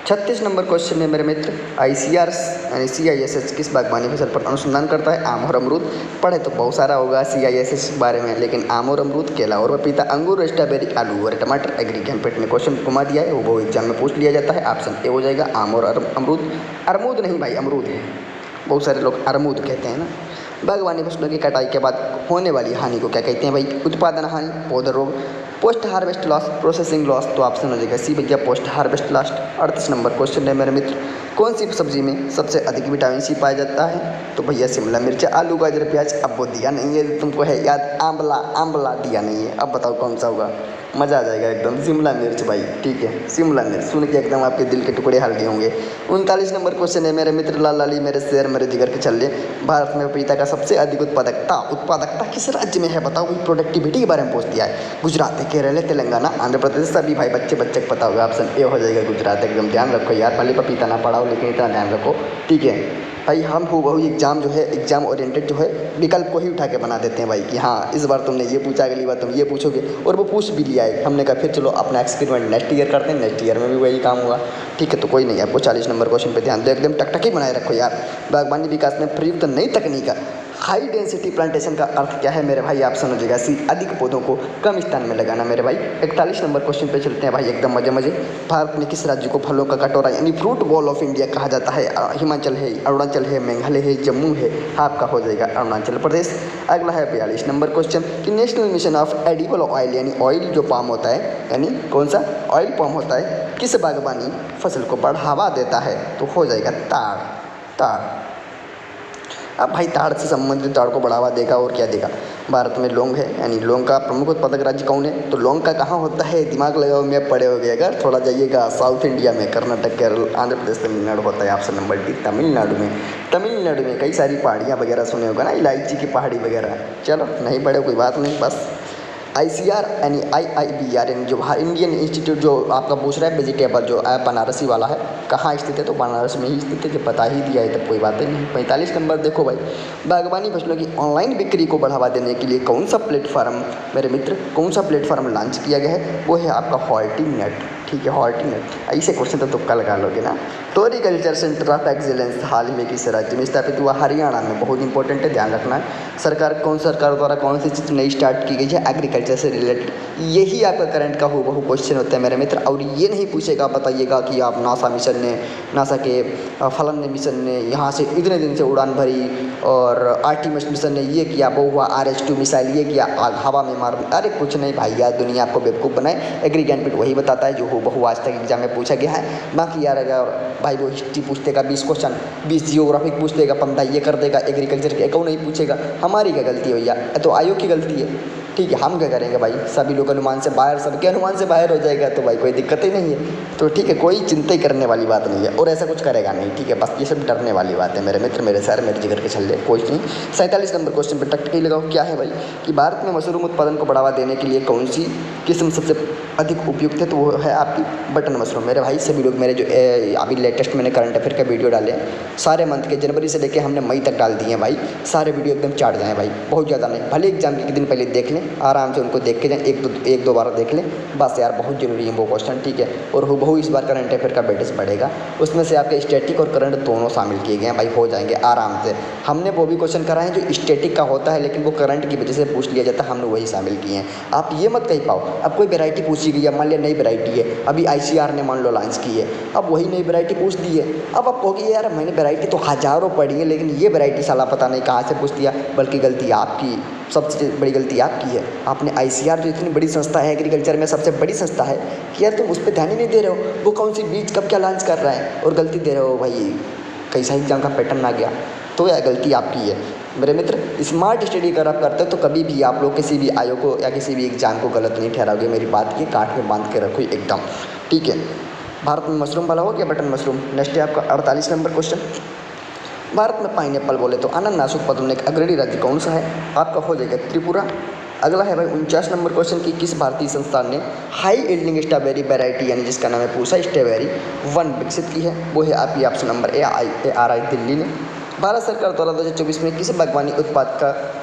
36 नंबर क्वेश्चन है मेरे मित्र। ICAR यानी CISH किस बागवानी फसल पर अनुसंधान करता है? आम और अमरूद। पढ़े तो बहुत सारा होगा CISH के बारे में, लेकिन आम और अमरूद, केला और पपीता, अंगूर, स्ट्रॉबेरी, आलू और टमाटर। एग्री ज्ञानपीठ ने क्वेश्चन घुमा दिया है, वो एग्जाम में पूछ लिया जाता है। ऑप्शन ए हो जाएगा आम और अमरूद। अरमूद नहीं भाई, अमरूद है, बहुत सारे लोग अरमूद कहते हैं ना। बागवानी फसलों की कटाई के बाद होने वाली हानि को क्या कहते हैं भाई? उत्पादन हानि, पौधा रोग, post harvest loss, processing loss. तो ऑप्शन हो जाएगा सी भैया, post harvest loss. 38 number question है मेरे मित्र। कौन सी सब्जी में सबसे अधिक विटामिन सी पाया जाता है? तो भैया शिमला मिर्च, आलू, गाजर, प्याज। अब वो दिया नहीं है तुमको, है याद, आंवला, आंवला दिया नहीं है। अब बताओ कौन सा होगा? मज़ा आ जाएगा एकदम, शिमला मिर्च भाई। ठीक है, शिमला मिर्च सुन के एकदम आपके दिल के टुकड़े हल गए होंगे। 39 नंबर क्वेश्चन है मेरे मित्र। लाल लाली मेरे शेर मेरे जिगर के छल्ले। भारत में पपीता का सबसे अधिक उत्पादकता किस राज्य में है? बताओ भाई, प्रोडक्टिविटी के बारे में पूछ दिया है। गुजरात है, केरल है, तेलंगाना, आंध्र प्रदेश। सभी भाई बच्चे को पता होगा, ऑप्शन ए हो जाएगा गुजरात। एकदम ध्यान रखो यार, भले पपीता ना पढ़ाओ लेकिन इतना ध्यान रखो। ठीक है भाई, हम हूबहू एग्जाम जो है, एग्जाम ओरिएंटेड जो है, विकल्प को ही उठा के बना देते हैं भाई कि हाँ इस बार तुमने ये पूछा, अगली बार तुम ये पूछोगे, और वो पूछ भी लिया है। हमने कहा फिर चलो अपना एक्सपेरिमेंट नेक्स्ट ईयर करते हैं, नेक्स्ट ईयर में भी वही काम हुआ। ठीक है, तो कोई नहीं, आपको 40 नंबर क्वेश्चन पे ध्यान दो, एकदम टकटकी बनाए रखो यार। बागवानी विकास में प्रयुक्त नई तकनीक हाई डेंसिटी प्लांटेशन का अर्थ क्या है मेरे भाई? ऑप्शन हो जाएगा सी, अधिक पौधों को कम स्थान में लगाना मेरे भाई। 41 नंबर क्वेश्चन पे चलते हैं भाई, एकदम मजे मजे। भारत में किस राज्य को फलों का कटोरा यानी फ्रूट बॉल ऑफ इंडिया कहा जाता है? हिमाचल है, अरुणाचल है, मेघालय है, जम्मू है। आपका हो जाएगा अरुणाचल प्रदेश। अगला है 42 नंबर क्वेश्चन कि national mission of edible oil यानी ऑयल जो पाम होता है, यानी कौन सा ऑयल पाम होता है, किस बागवानी फसल को बढ़ावा देता है? तो हो जाएगा ताड़। अब भाई ताड़ से संबंधित, ताड़ को बढ़ावा देगा और क्या देगा? भारत में लौंग है, यानी लौंग का प्रमुख उत्पादक राज्य कौन है? तो लौंग का कहाँ होता है? दिमाग लगाओ, मैं पढ़े हो गए। अगर थोड़ा जाइएगा साउथ इंडिया में, कर्नाटक, केरल, आंध्र प्रदेश, तमिलनाडु होता है। ऑप्शन नंबर डी तमिलनाडु में कई सारी पहाड़ियाँ वगैरह सुने होगा ना, इलायची की पहाड़ी वगैरह। चलो नहीं पढ़े कोई बात नहीं, बस ICAR यानी IIBR यानी जो इंडियन इंस्टीट्यूट जो आपका पूछ रहा है वेजिटेबल जो बनारसी वाला है, कहाँ स्थित है? तो बनारस में ही स्थित है, जब बता ही दिया है तब कोई बात नहीं। 45 नंबर देखो भाई, बागवानी फसलों की ऑनलाइन बिक्री को बढ़ावा देने के लिए कौन सा प्लेटफॉर्म मेरे मित्र, कौन सा प्लेटफॉर्म लॉन्च किया गया है? वो है आपका हॉर्टिनेट। ठीक है, हॉर्टिनेट। ऐसे क्वेश्चन तो तुक्का लगा लोगे ना। फ्लोरिकल्चर सेंटर ऑफ एक्सीलेंस हाल ही में किस राज्य में स्थापित हुआ? हरियाणा में। बहुत इंपॉर्टेंट है, ध्यान रखना है। सरकार द्वारा कौन सी चीज़ नई स्टार्ट की गई है? एग्रीकल्चर से रिलेटेड। यही आपका करंट का हूबहू क्वेश्चन होता है मेरे मित्र। और ये नहीं पूछेगा, बताइएगा कि आप नासा के फलन ने मिशन ने यहाँ से इतने दिन से उड़ान भरी, और आर्टिमिस मिशन ने ये किया, वो हुआ, RH-2 मिसाइल ये किया, हवा में मार। अरे कुछ नहीं भाई यार, दुनिया आपको बेवकूफ़ बनाए। एग्री ज्ञानपीठ वही बताता है जो हूबहू आज तक एग्जाम में पूछा गया है। बाकी यार अगर भाई वो हिस्ट्री पूछ देगा 20 क्वेश्चन, 20 जियोग्राफिक पूछ देगा, 15 ये कर देगा, एग्रीकल्चर के क्यों नहीं पूछेगा? हमारी क्या गलती है भैया? तो आयोग की गलती है। ठीक है, हम क्या करेंगे भाई? सभी लोग अनुमान से बाहर, सबके अनुमान से बाहर हो जाएगा तो भाई कोई दिक्कत ही नहीं है। तो ठीक है, कोई चिंता ही करने वाली बात नहीं है, और ऐसा कुछ करेगा नहीं। ठीक है, बस ये सब डरने वाली बात है मेरे मित्र, मेरे सर, मेरे जिगर के छल्ले, कोई नहीं। 47 नंबर क्वेश्चन पर टकटकी लगाओ, क्या है भाई कि भारत में मशरूम उत्पादन को बढ़ावा देने के लिए कौन सी किस्म सबसे अधिक उपयुक्त है? तो वो है आपकी बटन मशरूम। मेरे भाई सभी लोग मेरे जो अभी लेटेस्ट मैंने करंट अफेयर का वीडियो डाले सारे मंथ के, जनवरी से लेकर हमने मई तक डाल दिए हैं भाई। सारे वीडियो एकदम चाट जाएँ भाई, बहुत ज़्यादा नहीं, भले एग्जाम के दिन पहले देख लें, हैं, आराम से उनको देख के जाएं, एक दो बार देख लें बस यार, बहुत ज़रूरी है वो क्वेश्चन, ठीक है। और हूबहू इस बार करंट अफेयर का वेटेज बढ़ेगा, उसमें से आपके स्टैटिक और करंट दोनों शामिल किए गए हैं भाई, हो जाएंगे आराम से। हमने वो भी क्वेश्चन करा है जो स्टैटिक का होता है लेकिन वो करंट की वजह से पूछ लिया जाता है, हमने वही शामिल किए हैं। आप ये मत कह पाओ अब कोई वैरायटी पूछी गई है, मान लिया नई वैरायटी है, अभी ICR ने मान लो लॉन्च की है, अब वही नई वैरायटी पूछ दी है, अब आप कहोगे यार मैंने वैरायटी तो हज़ारों पढ़ी है लेकिन ये वैरायटी साला पता नहीं कहाँ से पूछ दिया। बल्कि गलती आपकी, सबसे बड़ी गलती आपकी है। आपने ICR जो इतनी बड़ी संस्था है, एग्रीकल्चर में सबसे बड़ी संस्था है, कि यार तुम उस पर ध्यान ही नहीं दे रहे हो, वो कौन सी बीज कब क्या लॉन्च कर रहा है, और गलती दे रहे हो भाई, कैसा एग्जाम का पैटर्न आ गया। तो यह गलती आपकी है मेरे मित्र। स्मार्ट स्टडी अगर आप करते हो तो कभी भी आप लोग किसी भी आयोग को या किसी भी एग्जाम को गलत नहीं ठहराओगे, मेरी बात की काट में बांध के रखो एकदम, ठीक है। भारत में मशरूम वाला हो गया, बटन मशरूम। नेक्स्ट है आपका 48 नंबर क्वेश्चन। भारत में पाइनएप्पल बोले तो अनानास उत्पादन में एक अग्रणी राज्य कौन सा है? आपका हो जाएगा त्रिपुरा। अगला है भाई 49 नंबर क्वेश्चन की किस भारतीय संस्थान ने हाई यील्डिंग स्ट्रॉबेरी वैरायटी यानी जिसका नाम है पूसा स्ट्रॉबेरी 1 विकसित की है? वो है आपकी ऑप्शन नंबर ARI दिल्ली ने। भारत सरकार द्वारा 2024 में किस बागवानी उत्पाद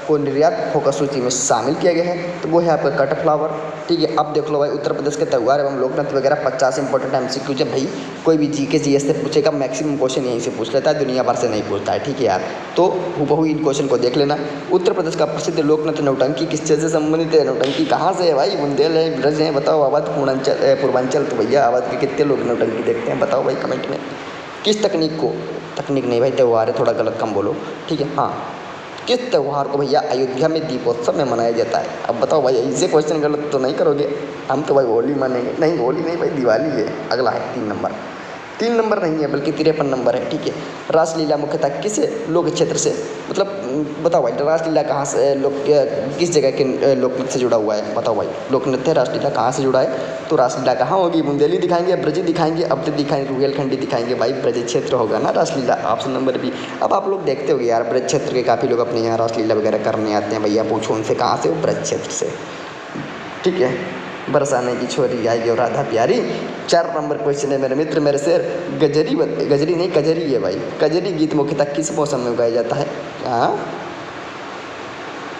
को निर्यात फोकस सूची में शामिल किया गया है? तो वो है आपका कट फ्लावर, ठीक है। अब देख लो भाई, उत्तर प्रदेश के त्यौहार एवं लोकनृत्य वगैरह 50 इंपॉर्टेंट MCQ जब भाई कोई भी GK GS से पूछेगा, मैक्सिमम क्वेश्चन यहीं से पूछ लेता है, दुनिया भर से नहीं पूछता है, ठीक है यार। तो हूबहू इन क्वेश्चन को देख लेना। उत्तर प्रदेश का प्रसिद्ध लोकनृत्य नौटंकी किस चीज़ से संबंधित है? नौटंकी कहाँ से है भाई? बुंदेल है, ब्रज है, बताओ। अवध, पूर्वांचल, तो भैया अवध के कितने लोग नौटंकी देखते हैं बताओ भाई कमेंट में। किस तकनीक को, तकनीक नहीं भाई त्यौहार है, थोड़ा गलत कम बोलो, ठीक है। हाँ, किस त्यौहार को भैया अयोध्या में दीपोत्सव में मनाया जाता है? अब बताओ भाई, ऐसे क्वेश्चन गलत तो नहीं करोगे? हम तो भाई होली मानेंगे, नहीं होली नहीं भाई, दिवाली है। अगला है 3 नंबर नहीं है बल्कि 53 नंबर है, ठीक है। रासलीला मुख्यतः किस लोक क्षेत्र से, मतलब बताओ भाई रासलीला कहाँ से, किस जगह के लोकनृत्य से जुड़ा हुआ है? बताओ भाई, लोकनृत्य रासलीला कहाँ से जुड़ा है? तो रासलीला कहाँ होगी? बुंदेली दिखाएंगे, ब्रज दिखाएंगे, अवध दिखाएंगे, रुहेलखंडी दिखाएंगे, भाई ब्रज क्षेत्र होगा ना रासलीला, ऑप्शन नंबर बी। अब आप लोग देखते हो यार, ब्रज क्षेत्र के काफ़ी लोग अपने यहाँ रासलीला वगैरह करने आते हैं, भैया पूछो उनसे कहाँ से? वो ब्रज क्षेत्र से, ठीक है। बरसाने की छोरी आएगी और राधा प्यारी। 4 नंबर क्वेश्चन है मेरे मित्र, मेरे शेर। गजरी नहीं कजरी है भाई। कजरी गीत मुख्यतः किस मौसम में उगाया जाता है? हाँ,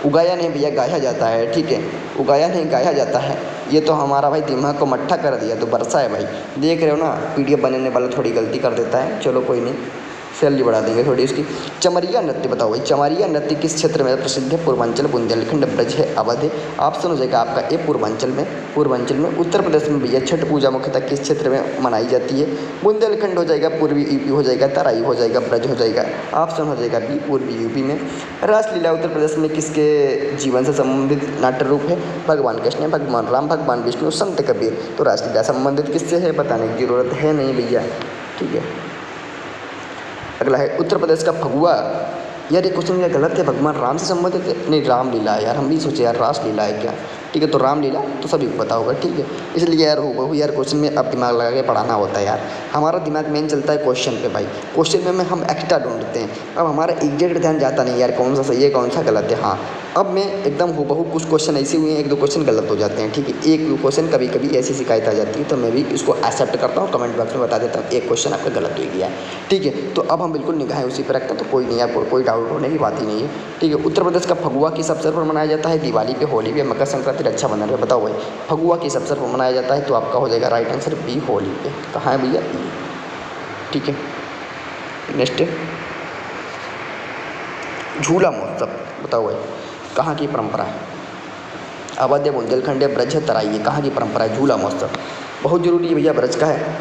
उगाया नहीं भैया, गाया जाता है, ठीक है। उगाया नहीं, गाया जाता है। ये तो हमारा भाई दिमाग को मट्ठा कर दिया, तो बरसा है भाई। देख रहे हो ना, PDF बनाने वाला थोड़ी गलती कर देता है, चलो कोई नहीं, सैलरी बढ़ा देंगे थोड़ी उसकी। चमरिया नृत्य बताओ भाई, चमरिया नृत्य किस क्षेत्र में प्रसिद्ध है? पूर्वांचल, बुंदेलखंड, ब्रज है, अवध है। ऑप्शन हो जाएगा आपका ए पूर्वांचल में। पूर्वांचल में। उत्तर प्रदेश में भैया छठ पूजा मुख्यतः किस क्षेत्र में मनाई जाती है? बुंदेलखंड हो जाएगा, पूर्वी UP हो जाएगा, तराई हो जाएगा, ब्रज हो जाएगा। ऑप्शन हो जाएगा बी पूर्वी UP में। रासलीला उत्तर प्रदेश में किसके जीवन से संबंधित नाट्य रूप है? भगवान कृष्ण, भगवान राम, भगवान विष्णु, संत कबीर। तो रासलीला संबंधित किससे है? बताने की जरूरत है नहीं भैया, ठीक है। अगला है उत्तर प्रदेश का फगुआ। यार ये क्वेश्चन गलत है, भगवान राम से संबंधित है? नहीं, रामलीला है यार, हम भी सोचे यार रासलीला है क्या, ठीक है। तो रामलीला तो सभी को पता होगा, ठीक है। इसलिए यार हो यार क्वेश्चन में अब दिमाग लगा के पढ़ाना होता है यार। हमारा दिमाग मेन चलता है क्वेश्चन पे भाई, क्वेश्चन में हम एक्स्ट्रा ढूंढते हैं, अब हमारा एग्जैक्ट ध्यान जाता नहीं यार कौन सा सही है कौन सा गलत है। हाँ, अब मैं एकदम हूबहू कुछ क्वेश्चन ऐसे हुए हैं, 1-2 क्वेश्चन गलत हो जाते हैं, ठीक है। 1-2 क्वेश्चन कभी कभी ऐसी शिकायत आ जाती है, तो मैं भी इसको एक्सेप्ट करता हूँ, कमेंट बॉक्स में बता देता हूँ 1 क्वेश्चन आपका गलत हो गया है, ठीक है। तो अब हम बिल्कुल निगाहें उसी पर रखते हैं, तो कोई नहीं यार, कोई डाउट होने की बात ही नहीं है, ठीक है। उत्तर प्रदेश का फगुआ किस अवसर पर मनाया जाता है? दिवाली पे, होली पे, मकर संक्रांति, रक्षाबंधन पे। बताओ भाई, फगुआ किस अवसर पर मनाया जाता है? तो आपका हो जाएगा राइट आंसर बी होली पे। कहाँ है भैया? ठीक है। नेक्स्ट झूला महोत्सव बताओ भाई, कहाँ की परंपरा है? अवध है, बुंदेलखंड है, ब्रज है, तराई है। कहाँ की परंपरा है झूला महोत्सव? बहुत जरूरी है भैया, ब्रज का है।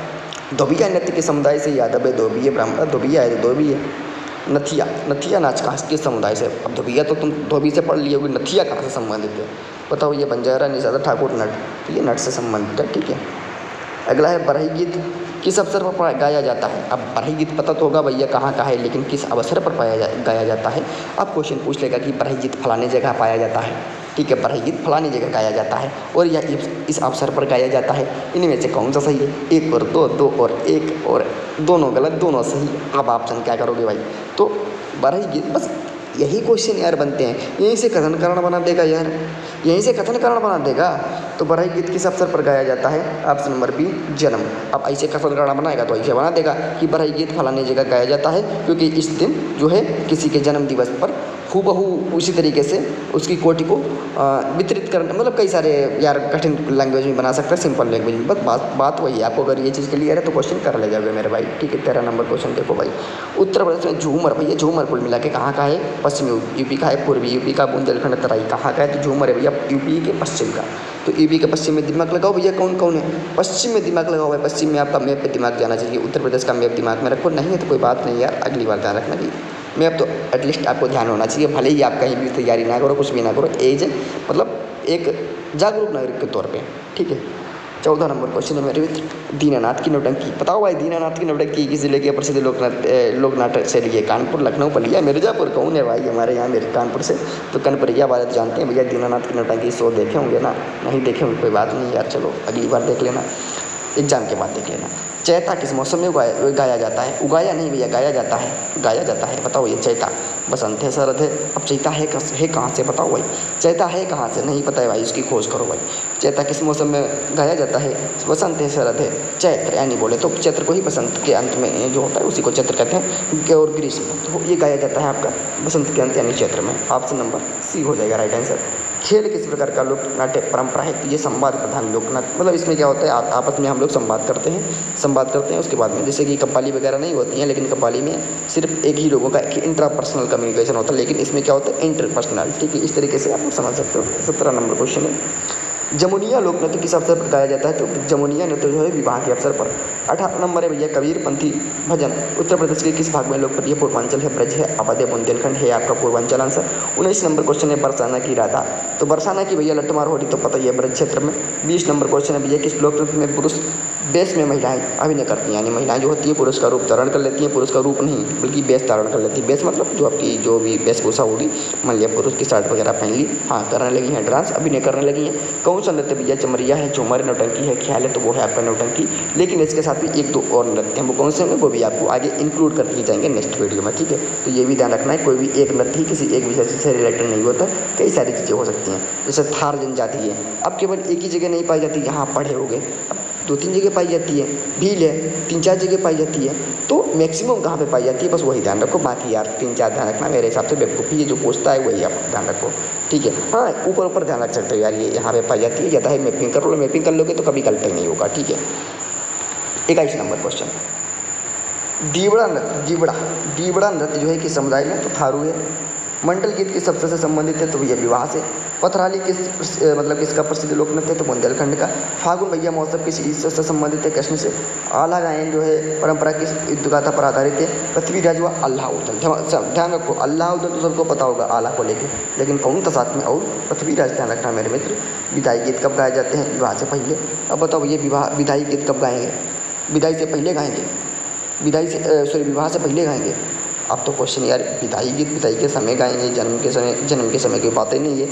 धोबिया नृत्य के समुदाय से यादव है, धोबिया ब्राह्मण, धोबिया है तो धोबी है। नथिया नाच कहाँ किस समुदाय से? अब धोबिया तो तुम धोबी से पढ़ लिए होगी, नथिया कहाँ से संबंधित है? बताओ। ये बंजारा, निषादा, ठाकुर, नट, तो ये नट से संबंधित है, ठीक है। अगला है बरही गीत किस अवसर पर गाया जाता है? अब बरही गीत पता तो होगा भैया कहाँ का है, लेकिन किस अवसर पर गाया जाता है? अब क्वेश्चन पूछ लेगा कि बरही गीत फलाने जगह पाया जाता है, ठीक है। बरही गीत फलानी जगह गाया जाता है और यह इस अवसर पर गाया जाता है। इनमें से कौन सा सही है? 1 और 2, 2 और 1, और दोनों गलत, दोनों सही। अब ऑप्शन क्या करोगे भाई? तो बरही गीत, बस यही क्वेश्चन यार बनते हैं, यहीं से कथन कारण बना देगा यार, यहीं से कथन कारण बना देगा। तो बरही गीत किस अवसर पर गाया जाता है? ऑप्शन नंबर बी जन्म। अब ऐसे कथन कारण बनाएगा तो ऐसे बना देगा कि बरही गीत फलानी जगह गाया जाता है क्योंकि इस दिन जो है किसी के जन्म दिवस पर हूबहू उसी तरीके से उसकी कोटि को वितरित करने, मतलब कई सारे यार कठिन लैंग्वेज में बना सकते हैं, सिंपल लैंग्वेज में। बस बात वही है। आपको अगर ये चीज़ क्लियर है तो क्वेश्चन कर ले जाओगे मेरे भाई, ठीक है। 13 नंबर क्वेश्चन देखो भाई, उत्तर प्रदेश में झूमर, भैया झूमर कुल मिला के कहाँ का है? पश्चिमी यूपी का है, पूर्वी यूपी का, बुंदेलखंड तराई कहाँ का है? तो झूमर है भैया यूपी के पश्चिम का। तो यूपी के पश्चिम में दिमाग लगाओ भैया, कौन कौन है पश्चिम में दिमाग लगाओ भाई। पश्चिम में आपका मैप पे दिमाग जाना चाहिए, उत्तर प्रदेश का मैप दिमाग में रखो, नहीं है तो कोई बात नहीं यार, अगली बार ध्यान रखना भी मैप तो एटलीस्ट आपको ध्यान होना चाहिए, भले ही आप कहीं भी तैयारी ना करो, कुछ भी ना करो, एज मतलब एक जागरूक नागरिक के तौर पे, ठीक है। 14 नंबर क्वेश्चन है मेरे मित्र, दीनानाथ की नौटंकी। बताओ भाई दीनानाथ की नौटंकी किस जिले के प्रसिद्ध लोक नाटक शैली है? कानपुर, लखनऊ, बलिया, मिर्जापुर? कौन है भाई हमारे यहाँ मेरे कानपुर से? तो कनपरिया वाले तो जानते हैं भैया दीनानाथ की नौटंकी, शो देखे होंगे ना? नहीं देखे होंगे कोई बात नहीं यार, चलो अगली बार देख लेना, एग्जाम के बाद देख लेना। चैता किस मौसम में गाया जाता है? उगाया नहीं भैया, गाया जाता है, गाया जाता है। बताओ ये चैता बसंत है, शरद है? अब चैता है कहाँ से बताओ भाई, चैता है कहाँ से? नहीं पता है भाई, उसकी खोज करो भाई। चैता किस मौसम में गाया जाता है? बसंत है, शरद है, चैत्र, यानी बोले तो चैत्र को ही बसंत के अंत में जो होता है उसी को चैत्र कहते हैं, और ग्रीष्म तो ये गाया जाता है आपका बसंत के अंत यानी चैत्र में। ऑप्शन नंबर सी हो जाएगा राइट आंसर। खेल किस प्रकार का लोक नाट्य परंपरा है? तो ये संवाद प्रधान लोक नाट्य, मतलब इसमें क्या होता है आपस में हम लोग संवाद करते हैं उसके बाद में, जैसे कि कव्वाली वगैरह नहीं होती हैं, लेकिन कव्वाली में सिर्फ एक ही लोगों का इंट्रापर्सनल कम्युनिकेशन होता है, लेकिन इसमें क्या होता है इंटरपर्सनल, ठीक है। इस तरीके से आप लोग समझ सकते हो। 17 नंबर क्वेश्चन है, जमुनिया लोक नृत्य किस अवसर पर गाया जाता है? तो जमुनिया नृत्य जो है विवाह के अवसर पर। 18 नंबर है भैया, कबीरपंथी भजन उत्तर प्रदेश के किस भाग में लोकप्रिय? पूर्वांचल है, ब्रज है, अवध है, बुंदेलखंड है आपका पूर्वांचल आंसर। 19 नंबर क्वेश्चन है, बरसाना की राधा। तो बरसाना की भैया लट्ठमार होली तो पता ही है, ब्रज क्षेत्र में। 20 नंबर क्वेश्चन है भैया, किस लोक नृत्य में पुरुष वेश में महिलाएं अभिनय करती हैं? यानी महिलाएं जो होती हैं पुरुष का रूप धारण कर लेती हैं, पुरुष का रूप नहीं बल्कि वेश धारण कर लेती है। वेश मतलब जो आपकी जो भी वेशभूषा होगी, मान लिया पुरुष की शर्ट वगैरह पहन ली, हाँ करने लगी हैं डांस, अभिनय करने लगी हैं। कौन सा नृत्य भैया? चमरिया है, झूमर, नौटंकी है, ख्याल है, तो वो है आपका नौटंकी। लेकिन इसके साथ भी 1-2 और नृत्य हैं, वो कौन से होंगे वो भी आपको आगे इंक्लूड कर दिए जाएंगे नेक्स्ट वीडियो में, ठीक है। तो ये भी ध्यान रखना है, कोई भी एक नृत्य ही किसी एक विषय से रिलेटेड नहीं होता, कई सारी चीज़ें हो सकती हैं। जैसे थार जनजाति है, अब केवल एक ही जगह नहीं पाई जाती, यहाँ पढ़े होंगे, 2-3 जगह पाई जाती है। भील है, 3-4 जगह पाई जाती है। तो मैक्सिमम कहाँ पे पाई जाती है बस वही ध्यान रखो, बाकी यार 3-4 ध्यान रखना मेरे हिसाब से बेवकूफ़ी, ये जो पूछता है वही आप ध्यान रखो, ठीक है। हाँ ऊपर ध्यान रख सकते हो यार, ये यहाँ पे पाई जाती है, ज़्यादा है मैपिंग कर लो, मैपिंग कर लोगे तो कभी गलती नहीं होगा, ठीक है। 21 नंबर क्वेश्चन, दीवड़ा नृत्य जो है किस समुदाय में? तो थारू है। मंडल गीत किस शब्द से संबंधित है? तो भैया विवाह से। पथराली किसका प्रसिद्ध लोक नृत्य है? तो बुंदेलखंड का। फागुन भैया महोत्सव किस ईश्वर से संबंधित है? कृष्ण से। आला गायन जो है परंपरा किस युद्ध गाथा पर आधारित है? पृथ्वीराज व अल्लाह उदल। ध्यान रखो, अल्लाह उदल तो सबको पता होगा आला को लेकर, लेकिन कौन था साथ में? और पृथ्वीराज, ध्यान रखना मेरे मित्र। विदाई गीत कब गाए जाते हैं? विवाह से पहले। अब बताओ ये विदाई गीत कब गाएंगे? विदाई से पहले गाएंगे, विवाह से पहले गाएंगे। अब तो क्वेश्चन यार, विदाई गीत विदाई के समय गाएंगे, जन्म के समय की बातें नहीं है।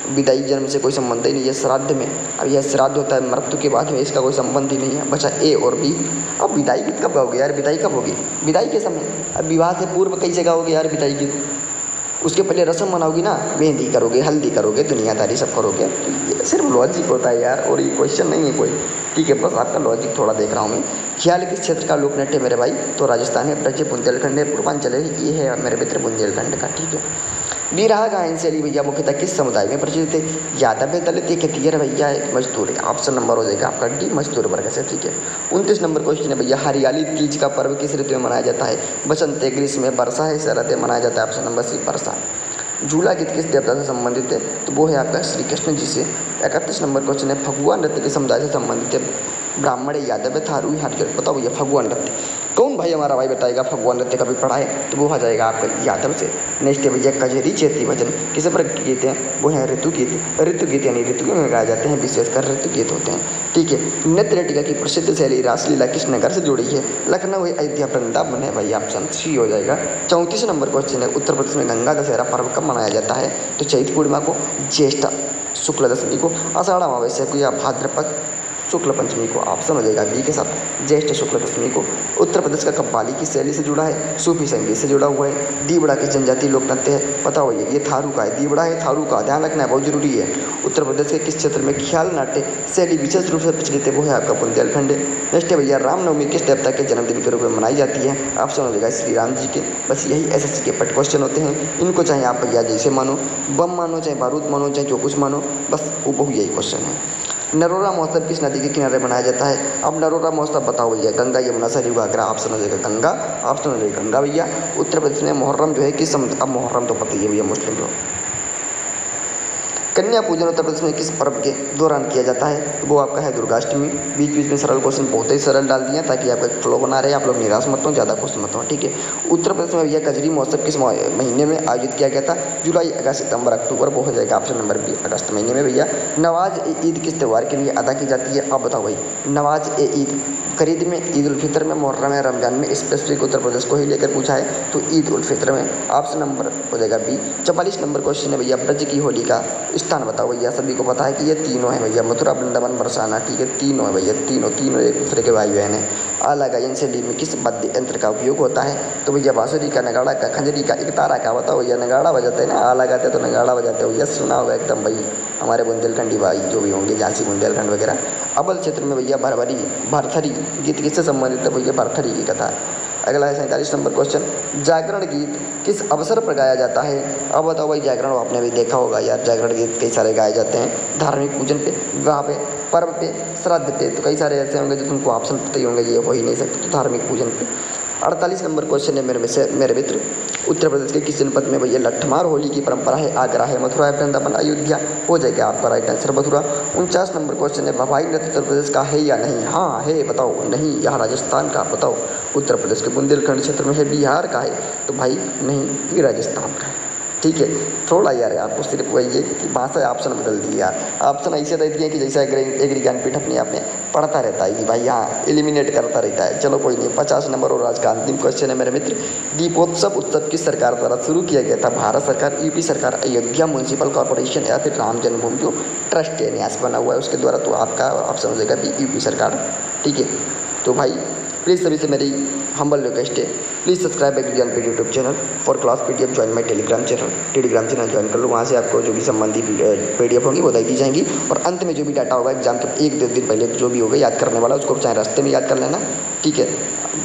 विदाई जन्म से कोई संबंध ही नहीं है, श्राद्ध में। अब यह श्राद्ध होता है मृत्यु के बाद में, इसका कोई संबंध ही नहीं है, बचा ए और बी। अब विदाई गीत कब गाओगे यार? विदाई कब होगी? विदाई के समय। अब विवाह से पूर्व कैसे गाओगे यार विदाई गीत? उसके पहले रस्म मनाओगी ना, मेहंदी करोगे, हल्दी करोगे, दुनियादारी सब करोगे। तो ये सिर्फ लॉजिक होता है यार, और ये क्वेश्चन नहीं है कोई, ठीक है। बस आपका लॉजिक थोड़ा देख रहा हूँ मैं। ख्याल किस क्षेत्र का लोक नृत्य मेरे भाई? तो राजस्थान है, ब्रज बुंदेलखंड है, पूर्वांचल है, ये है मेरे मित्र बुंदेलखंड का, ठीक है। बिरहा गायन शैली भैया मुख्यतः किस समुदाय में प्रचलित है? यादव है, दलित है, खेतिहर भैया एक मजदूर है। ऑप्शन नंबर हो जाएगा आपका डी, मजदूर वर्ग से, ठीक है। 29 नंबर क्वेश्चन है भैया, हरियाली तीज का पर्व किस ऋतु में मनाया जाता है? बसंत है, ग्रीष्म में, वर्षा है, शरद है, मनाया जाता है ऑप्शन नंबर सी वर्षा। झूला गीत किस देवता से संबंधित है? तो वो है आपका श्री कृष्ण जी से। 31 नंबर क्वेश्चन है, फगुआ नृत्य के समुदाय से संबंधित है? ब्राह्मण है, यादव है, थारू है, हाटकर। बताओ भैया फगुआ नृत्य कौन भाई हमारा भाई बताएगा? फगुआ नृत्य कभी पढ़ा है? तो वो आ जाएगा आपका यादव से। नेक्स्ट है भैया कजरी चैती भजन किस पर गीत हैं? वो है ऋतु गीत यानी ऋतु में गाए जाते हैं, विशेषकर ऋतु गीत होते हैं, ठीक है। नृत्य नाटिका की प्रसिद्ध शैली रासलीला किस नगर से जुड़ी है? लखनऊ है, अयोध्या, वृंदावन है भाई, ऑप्शन सी हो जाएगा। 34 नंबर क्वेश्चन है, उत्तर प्रदेश में गंगा दशहरा पर्व कब मनाया जाता है? तो चैत्र पूर्णिमा को, ज्येष्ठ शुक्ल दशमी को, आषाढ़ अमावस्या को, या भाद्रपद शुक्ल पंचमी को। ऑप्शन हो जाएगा बी के साथ, ज्येष्ठ शुक्ल दशमी को। उत्तर प्रदेश का कव्वाली की शैली से जुड़ा है? सूफी संगीत से जुड़ा हुआ है। दीवड़ा किस जनजाति लोक नृत्य है? पता हो ये थारू का है, दीवड़ा है थारू का, ध्यान रखना है बहुत जरूरी है। उत्तर प्रदेश के किस क्षेत्र में ख्याल नाट्य शैली विशेष रूप से प्रचलित है? वो है आपका बुंदेलखंड। नेक्स्ट है भैया, रामनवमी किस देवता के जन्मदिन के रूप में मनाई जाती है? ऑप्शन हो जाएगा श्री राम जी के। बस यही एसएससी के पट क्वेश्चन होते हैं, इनको चाहे आप भैया जैसे मानो, बम मानो, चाहे बारूद मानो, चाहे जो कुछ मानो, बस वो यही क्वेश्चन है। नरोरा महोत्सव किस नदी के किनारे मनाया जाता है? अब नरोरा महोत्सव बताओ भैया, गंगा, यमुना, सरयू, घाघरा। ऑप्शन हो जाएगा गंगा, ऑप्शन हो जाएगा गंगा भैया। उत्तर प्रदेश में मुहर्रम जो है किस अब मुहर्रम तो पता ही है भैया मुस्लिम लोग। कन्या पूजन उत्तर प्रदेश में किस पर्व के दौरान किया जाता है? वो आपका है दुर्गाष्टमी। बीच बीच में सरल क्वेश्चन बहुत ही सरल डाल दिया ताकि आपका फ्लो बना रहे, आप लोग निराश मत हो, ज़्यादा क्वेश्चन मत हो, ठीक है। उत्तर प्रदेश में भैया कजरी महोत्सव किस महीने में आयोजित किया गया था? जुलाई, अगस्त, सितंबर, अक्टूबर। वो हो जाएगा ऑप्शन नंबर बी, अगस्त महीने में भैया। नवाज ए ईद किस त्यौहार के लिए अदा की जाती है? अब बताओ भाई, नवाज ए ईद खरीद में, ईद उल फितर में, मुहर्रम में, रमजान में, स्पेसिफिक उत्तर प्रदेश को ही लेकर पूछा है तो ईद उल फितर में। ऑप्शन नंबर हो जाएगा बी। 44 नंबर क्वेश्चन है भैया, ब्रज की होली का स्थान बताओ भैया। सभी को पता है कि ये तीनों है भैया, मथुरा, वृंदावन, बरसाना, ठीक है, तीनों है भैया, तीनों एक दूसरे के भाई बहन है। आला गायन शैली में किस वाद्य यंत्र का उपयोग होता है? तो भैया बांसुरी का, नगाड़ा का, खंजरी का, एक तारा का। बताओ भैया, नगाड़ा बजाते हैं ना, आला गाते तो नगाड़ा बजाते हो भैया, सुना होगा एकदम भाई, हमारे बुंदेलखंडी भाई जो भी होंगे, झांसी, बुंदेलखंड वगैरह। अबल क्षेत्र में भैया भरथरी गीत किससे संबंधित है? भैया भरथरी की कथा। अगला है 47 नंबर क्वेश्चन, जागरण गीत किस अवसर पर गाया जाता है? अब बताओ भाई, जागरण आपने भी देखा होगा यार, जागरण गीत कई सारे गाए जाते हैं धार्मिक पूजन पे, विवाह पे, पर्व पे, श्राद्ध पे, तो कई सारे ऐसे होंगे जो तुमको ऑप्शन पता ही होंगे, ये हो ही नहीं सकते, तो धार्मिक पूजन पे। 48 नंबर क्वेश्चन है मेरे मित्र, उत्तर प्रदेश के किस जनपद में भैया लठमार होली की परंपरा है? आगरा है, मथुरा है, वृंदावन, अयोध्या। हो जाएगा आपका right answer Mathura. 49 number question है, भवाई नृत्य उत्तर प्रदेश का है या नहीं? हाँ है, बताओ। नहीं, यह राजस्थान का। बताओ, उत्तर प्रदेश के बुंदेलखंड क्षेत्र में है, बिहार का है, तो भाई नहीं, ये राजस्थान का है, ठीक है। थोड़ा यार आपको सिर्फ वही है कि भाषा ऑप्शन बदल दिए यार, ऑप्शन ऐसे दे दिए कि जैसा एग्री ज्ञानपीठ अपने आप में पढ़ता रहता है कि भाई यहाँ एलिमिनेट करता रहता है। चलो कोई नहीं। 50 नंबर और आज का अंतिम क्वेश्चन है मेरे मित्र, दीपोत्सव उत्सव किस सरकार द्वारा शुरू किया गया था? भारत सरकार, यूपी सरकार, अयोध्या म्यूनसिपल कॉर्पोरेशन या फिर राम जन्मभूमि जो ट्रस्ट है, न्यास बना हुआ है उसके द्वारा? तो आपका ऑप्शन हो जाएगा भी, यूपी सरकार, ठीक है। तो भाई प्लीज़ सभी से मेरी हम्बल रिक्वेस्ट है, please subscribe Agri Gyanpeeth YouTube channel. For class PDF join my Telegram channel join कर लो, वहाँ से आपको जो भी संबंधी पीडीएफ होंगी वो दे दी जाएंगी। और अंत में जो भी डाटा होगा एग्जाम के 1-2 दिन पहले जो भी होगा याद करने वाला, उसको चाहे रास्ते में याद कर लेना, ठीक है।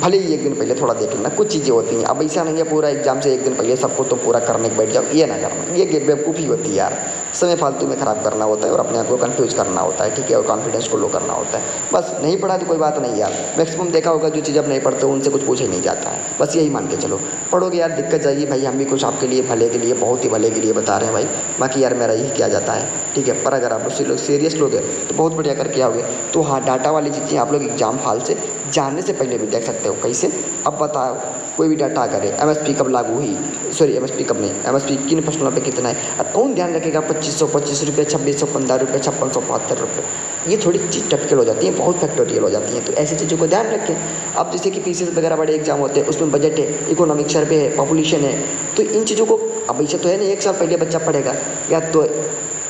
भले ही 1 दिन पहले थोड़ा देख लेना, कुछ चीज़ें होती हैं। अब ऐसा नहीं है पूरा एग्जाम से 1 दिन पहले सबको तो पूरा करने के बैठ जाओ, ये ना करना, ये बेवकूफ़ी होती है यार। समय फालतू में ख़राब करना होता है और अपने आप को कंफ्यूज करना होता है, ठीक है, और कॉन्फिडेंस को लो करना होता है। बस नहीं पढ़ा तो कोई बात नहीं यार, मैक्सिमम देखा होगा जो चीज़ आप नहीं पढ़ते उनसे कुछ पूछे नहीं जाता है, बस यही मान के चलो। पढ़ोगे यार दिक्कत जाएगी भाई, हम भी कुछ आपके लिए भले के लिए, बहुत ही भले के लिए बता रहे हैं भाई, बाकी यार मेरा यही किया जाता है, ठीक है। पर अगर आप लोग सीरियस लोग हैं तो बहुत बढ़िया करके आओगे। तो हाँ, डाटा वाली चीज़ें आप लोग एग्जाम हॉल से जानने से पहले भी देख सकते हो। कैसे? अब बताओ, कोई भी डाटा करे, एमएसपी कब लागू हुई, सॉरी एमएसपी कब नहीं, एमएसपी किन फसलों पे कितना है, अब कौन ध्यान रखेगा? 2525 रुपये, 2615 रुपये, 5672 रुपये, ये थोड़ी चीज़ टपकल हो जाती है, बहुत फैक्टोरियल हो जाती हैं, तो ऐसी चीज़ों को ध्यान रखें। अब जैसे कि पीसीएस वगैरह बड़े एग्जाम होते हैं, उसमें बजट है, इकोनॉमिक सर्वे है, पॉपुलेशन है, तो इन चीज़ों को अब ऐसे तो है नहीं 1 साल पहले बच्चा पढ़ेगा, या तो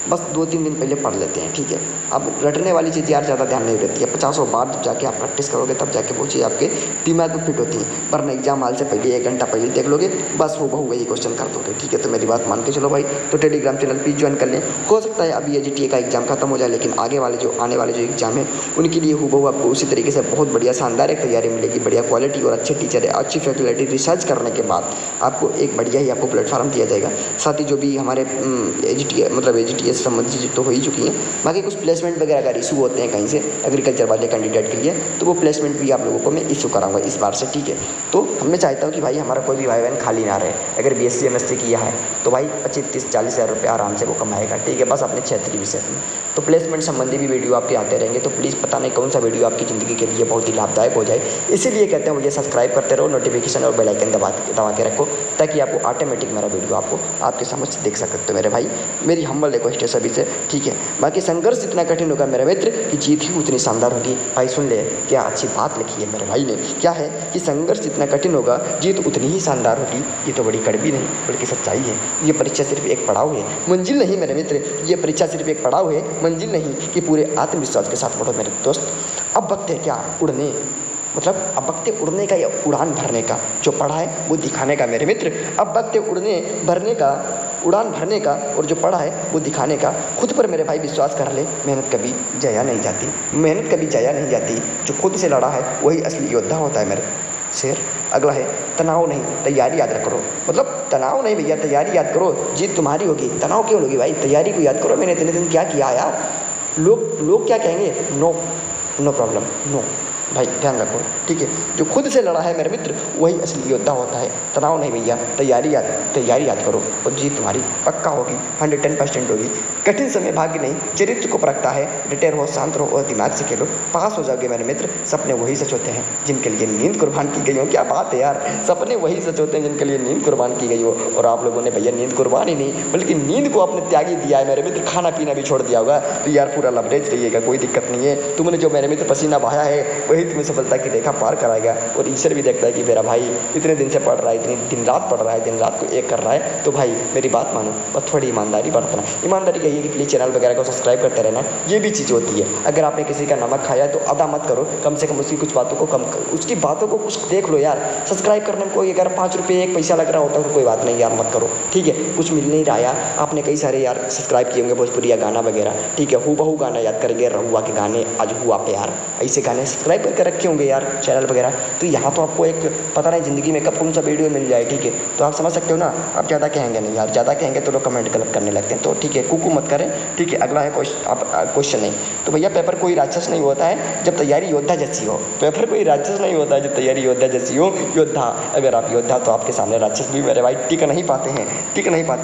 बस 2-3 दिन पहले पढ़ लेते हैं, ठीक है। अब रटने वाली चीज़ यार ज़्यादा ध्यान नहीं रहती है, 50 बार जब जाके आप प्रैक्टिस करोगे तब जाके वो चीज़ आपके दिमाग में फिट होती है, वरना एग्जाम हाल से पहले 1 घंटा पहले देख लोगे, बस वो बहु वही क्वेश्चन कर दोगे, ठीक है। तो मेरी बात मान के चलो भाई, तो टेलीग्राम चैनल प्लीज़ ज्वाइन कर लें। हो सकता है अभी एजीटीए का एग्जाम खत्म हो जाए, लेकिन आने वाले जो एग्जाम है उनके लिए हूबहू आपको उसी तरीके से बहुत बढ़िया शानदार एक तैयारी मिलेगी, बढ़िया क्वालिटी और अच्छे टीचर है, अच्छी फैकल्टी, रिसर्च करने के बाद आपको एक बढ़िया ही आपको प्लेटफॉर्म दिया जाएगा। साथ ही जो भी हमारे एजीटीए से संबंधित तो हो ही चुकी हैं, बाकी कुछ प्लेसमेंट वगैरह अगर इशू होते हैं कहीं से एग्रीकल्चर वाले कैंडिडेट के लिए, तो वो प्लेसमेंट भी आप लोगों को मैं इशू कराऊंगा इस बार से, ठीक है। तो मैं चाहता हूँ कि भाई हमारा कोई भी भाई बहन खाली ना रहे, अगर BSc MSc किया है तो भाई 25-30-40 हज़ार रुपये आराम से वो कमाएगा, ठीक है, बस अपने क्षेत्रीय विषय में। तो प्लेसमेंट संबंधी भी वीडियो आपके आते रहेंगे, तो प्लीज़ पता नहीं कौन सा वीडियो आपकी ज़िंदगी के लिए बहुत ही लाभदायक हो जाए, इसीलिए कहते हैं मुझे सब्सक्राइब करते रहो, नोटिफिकेशन और बेल आइकन दबा के रखो, ताकि आपको ऑटोमेटिक मेरा वीडियो आपको आपके समझ देख सकते हो मेरे भाई। मेरी हम्बल रिक्वेस्ट है सभी से, ठीक है। बाकी संघर्ष जितना कठिन होगा मेरे मित्र कि जीत ही उतनी शानदार होगी। भाई सुन ले, क्या अच्छी बात लिखी है मेरे भाई ने, क्या है कि संघर्ष जितना कठिन होगा जीत उतनी ही शानदार होगी। ये तो बड़ी कड़वी नहीं बल्कि सच्चाई है। ये परीक्षा सिर्फ एक पड़ाव है, मंजिल नहीं मेरे मित्र, ये परीक्षा सिर्फ एक पड़ाव है, मंजिल नहीं। कि पूरे आत्मविश्वास के साथ पढ़ो मेरे दोस्त। अब वक्त है क्या उड़ने, मतलब अब वक्त है उड़ने का या उड़ान भरने का, जो पढ़ा है वो दिखाने का मेरे मित्र। अब वक्त है उड़ने भरने का, उड़ान भरने का और जो पढ़ा है वो दिखाने का। खुद पर मेरे भाई विश्वास कर ले, मेहनत कभी जाया नहीं जाती, मेहनत कभी जाया नहीं जाती। जो खुद से लड़ा है वही असली योद्धा होता है मेरे शेर। अगला है तनाव नहीं, तैयारी याद करो। मतलब तनाव नहीं भैया, तैयारी याद करो, जीत तुम्हारी होगी। तनाव क्यों लोगी भाई, तैयारी को याद करो। मैंने इतने दिन क्या किया यार, लोग क्या कहेंगे, नो प्रॉब्लम, नो भाई ध्यान रखो, ठीक है। जो खुद से लड़ा है मेरे मित्र वही असली योद्धा होता है। तनाव नहीं भैया, तैयारी याद करो और जीत तुम्हारी पक्का होगी, 110% होगी। कठिन समय भाग्य नहीं, चरित्र को परखता है। डटे रहो, शांत रहो और दिमाग से खेलो, पास हो जाओगे मेरे मित्र। सपने वही सच होते हैं जिनके लिए नींद कुर्बान की गई हो। क्या बात है यार, सपने वही सच होते हैं जिनके लिए नींद कुर्बान की गई हो। और आप लोगों ने भैया नींद कुर्बान ही नहीं बल्कि नींद को अपने त्यागी दिया है मेरे मित्र। खाना पीना भी छोड़ दिया होगा, तो यार पूरा लवरेज रहिएगा, कोई दिक्कत नहीं है। तुमने जो मेरे मित्र पसीना बहाया है वही तुम्हें सफलता की रेखा पार कराएगा। और ईश्वर भी देखता है कि मेरा भाई इतने दिन से पढ़ रहा है, इतनी दिन रात पढ़ रहा है, दिन रात को एक कर रहा है। तो भाई मेरी बात मानो और थोड़ी ईमानदारी बरतना। ईमानदारी कहिए कि प्लीज़ चैनल वगैरह को सब्सक्राइब करते रहना, ये भी चीज़ होती है। अगर आपने किसी का नमक खाया तो अदा मत करो, कम से कम उसकी कुछ बातों को उसकी बातों को कुछ देख लो यार। सब्सक्राइब करने में कोई अगर 5 रुपये 1 पैसा लग रहा होता है तो कोई बात नहीं यार, मत करो, ठीक है। कुछ मिल नहीं रहा यार, आपने कई सारे यार सब्सक्राइब किए होंगे भोजपुरिया गाना वगैरह, ठीक है। हूबहू गाना याद करेंगे, रहुआ के गाने, आज हुआ प्यार, ऐसे गाने सब्सक्राइब करके रखे होंगे यार चैनल वगैरह। तो यहाँ तो आपको एक पता नहीं ज़िंदगी में कब कौन सा वीडियो मिल जाए, ठीक है। तो आप समझ सकते हो ना। आप ज़्यादा कहेंगे नहीं यार, ज़्यादा कहेंगे तो लोग कमेंट गलत करने लगते हैं, तो ठीक है, कुकू मत करें, ठीक है। अगला है क्वेश्चन नहीं, तो भैया पेपर कोई राक्षस नहीं होता है जब तैयारी योद्धा जैसी हो। पेपर कोई राक्षस नहीं होता है जब तैयारी योद्धा जैसी हो। योद्धा, अगर आप योद्धा तो आपके सामने राक्षस भी मेरे भाई टिक नहीं पाते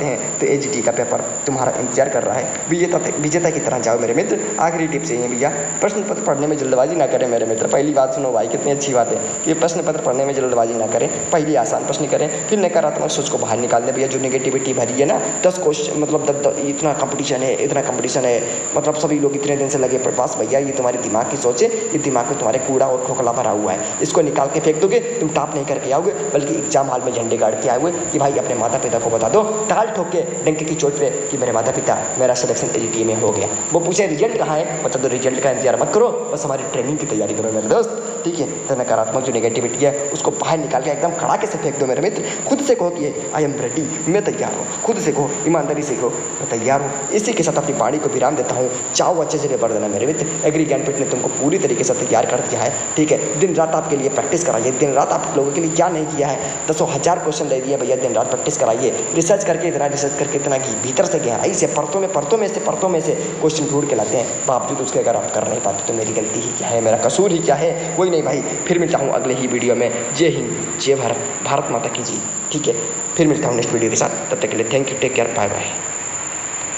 हैं। तो एजीटी का पेपर तुम्हारा इंतजार कर रहा है। विजेता की तरह जाओ मेरे मित्र। आखिरी टिप से है भैया, प्रश्न पत्र पढ़ने में जल्दबाजी ना करें मेरे मित्र। पहली बात सुनो भाई, कितनी अच्छी बात है कि प्रश्न पत्र पढ़ने में जल्दबाजी ना करें। पहले आसान प्रश्न करें, फिर नकारात्मक सोच को बाहर निकाल दें भैया। जो नेगेटिविटी भरी है ना, 10 क्वेश्चन मतलब इतना कंपटीशन है, मतलब सभी लोग इतने दिन से लगे पास, भैया ये तुम्हारे दिमाग की सोच है, ये दिमाग में तुम्हारे कूड़ा और खोखला भरा हुआ है। इसको निकाल के फेंक दोगे, तुम टॉप नहीं करके आओगे, बल्कि एग्जाम हॉल में झंडे गाड़ के आए हुए कि भाई अपने माता पिता को बता दो ताल ठोक के डंके की चोट पे कि मेरे माता पिता मेरा सिलेक्शन एजीटी में हो गया। वो पूछे रिजल्ट कहाँ है, बता दो रिजल्ट का इंतजार मत करो, बस हमारी ट्रेनिंग की तैयारी करो मेरे दोस्त, ठीक है। तो नकारात्मक जो नेगेटिविटी है उसको बाहर निकाल के एकदम कड़ाके से फेंक दो मेरे मित्र। खुद से कहो कि आई एम रेडी, मैं तैयार हूँ। खुद से कहो, ईमानदारी से कहो मैं तैयार हूँ। इसी के साथ अपनी वाणी को विराम देता हूँ। चाहो अच्छे से पेपर देना मेरे मित्र। एग्री ज्ञानपीठ ने तुमको पूरी तरीके से तैयार कर दिया है, ठीक है। दिन रात आपके लिए प्रैक्टिस कराइए। दिन रात आप लोगों के लिए क्या नहीं किया है, 10,000 क्वेश्चन दे दिए भैया। दिन रात प्रैक्टिस कराइए, रिसर्च करके इतना भीतर से गहराई से परतों में से क्वेश्चन ढूंढ के लाते हैं। बावजूद उसके अगर आप कर नहीं पाते तो मेरी गलती ही क्या है, मेरा कसूर ही क्या है, कोई नहीं भाई। फिर मिलता हूँ अगले ही वीडियो में। जय हिंद, जय भारत, भारत माता की जी, ठीक है। फिर मिलता हूँ नेक्स्ट वीडियो के साथ, तब तक के लिए thank you, take care, bye bye.